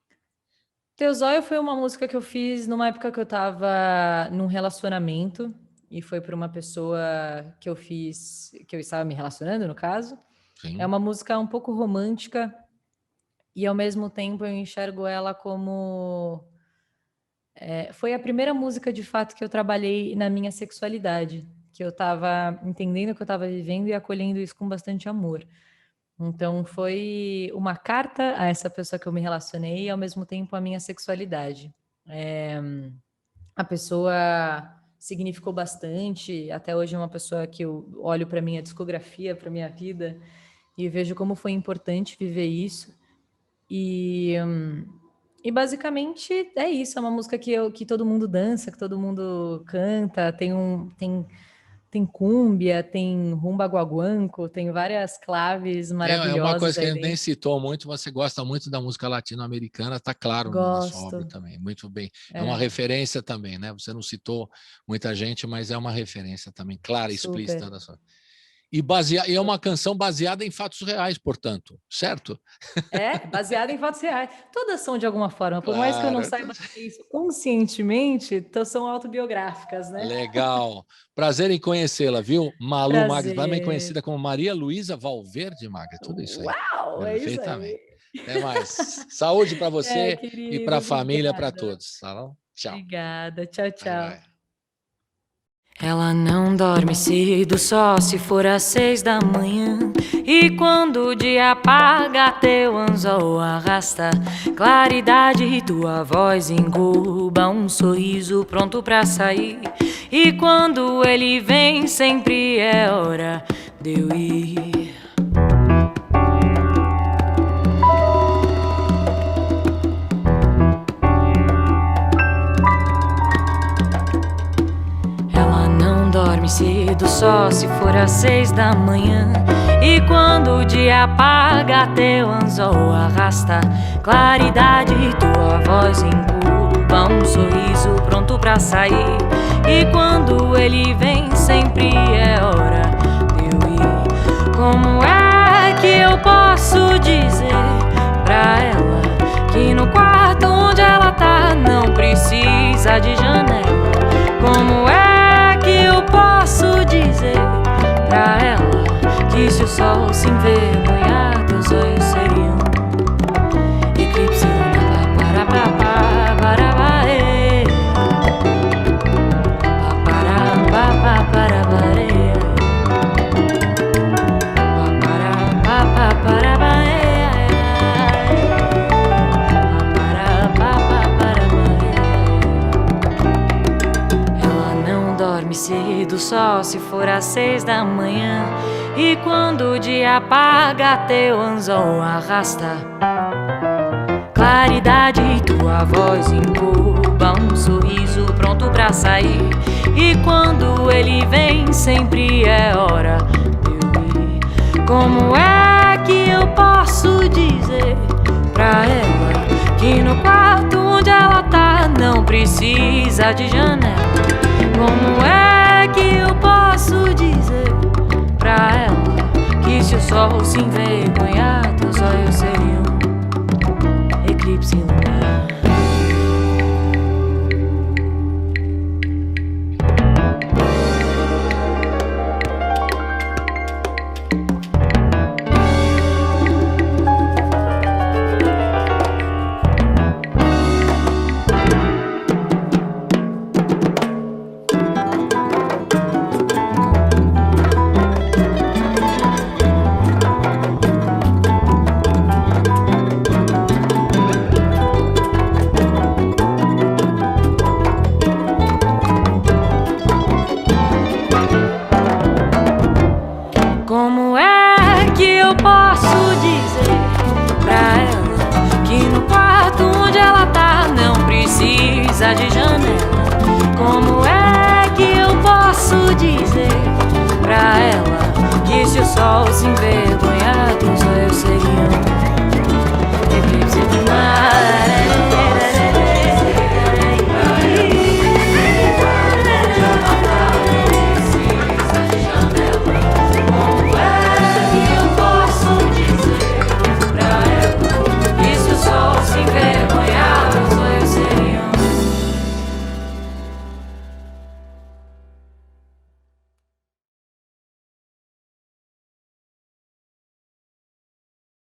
Teu Zóio foi uma música que eu fiz numa época que eu estava num relacionamento, e foi para uma pessoa que eu estava me relacionando, no caso. Sim. É uma música um pouco romântica e, ao mesmo tempo, eu enxergo ela como... foi a primeira música, de fato, que eu trabalhei na minha sexualidade, que eu estava entendendo o que eu estava vivendo e acolhendo isso com bastante amor. Então, foi uma carta a essa pessoa que eu me relacionei e, ao mesmo tempo, a minha sexualidade. A pessoa significou bastante, até hoje é uma pessoa que eu olho para minha discografia, para minha vida, e vejo como foi importante viver isso. E basicamente é isso, é uma música que todo mundo dança, que todo mundo canta, tem cúmbia, tem rumba guaguanco, tem várias claves maravilhosas. É uma coisa que a gente nem citou muito, você gosta muito da música latino-americana, está claro na sua obra também, muito bem. É uma referência também, né? Você não citou muita gente, mas é uma referência também, clara e explícita da sua... E é uma canção baseada em fatos reais, portanto, certo? Baseada em fatos reais. Todas são de alguma forma, por mais que eu não saiba isso conscientemente, então são autobiográficas, né? Legal. Prazer em conhecê-la, viu? Malu Magri, também conhecida como Maria Luísa Valverde Magri, tudo isso aí. Uau, é isso aí. Até mais. Saúde para você querido, e para a família, para todos. Tá bom? Tchau. Obrigada. Tchau, tchau. Vai. Ela não dorme cedo, só se for às 6 da manhã. E quando o dia apaga, teu anzol arrasta claridade e tua voz enguba um sorriso pronto pra sair. E quando ele vem, sempre é hora de eu ir. Dorme cedo, só se for às 6 da manhã. E quando o dia apaga, teu anzol arrasta claridade e tua voz encuba um sorriso pronto pra sair. E quando ele vem, sempre é hora de eu ir. Como é que eu posso dizer pra ela que no quarto onde ela tá não precisa de janela? Como é que eu posso se o sol se envergonhar, teus olhos seriam eclipse luna. Para para para bae, para para para bae, para para bae. Cedo só se for às 6 da manhã, e quando o dia apaga teu anzol arrasta claridade, tua voz encuba um sorriso pronto pra sair, e quando ele vem sempre é hora de eu ir. Como é que eu posso dizer pra ela que no quarto onde ela tá não precisa de janela? Como é que eu posso dizer pra ela que se o sol se envergonhar,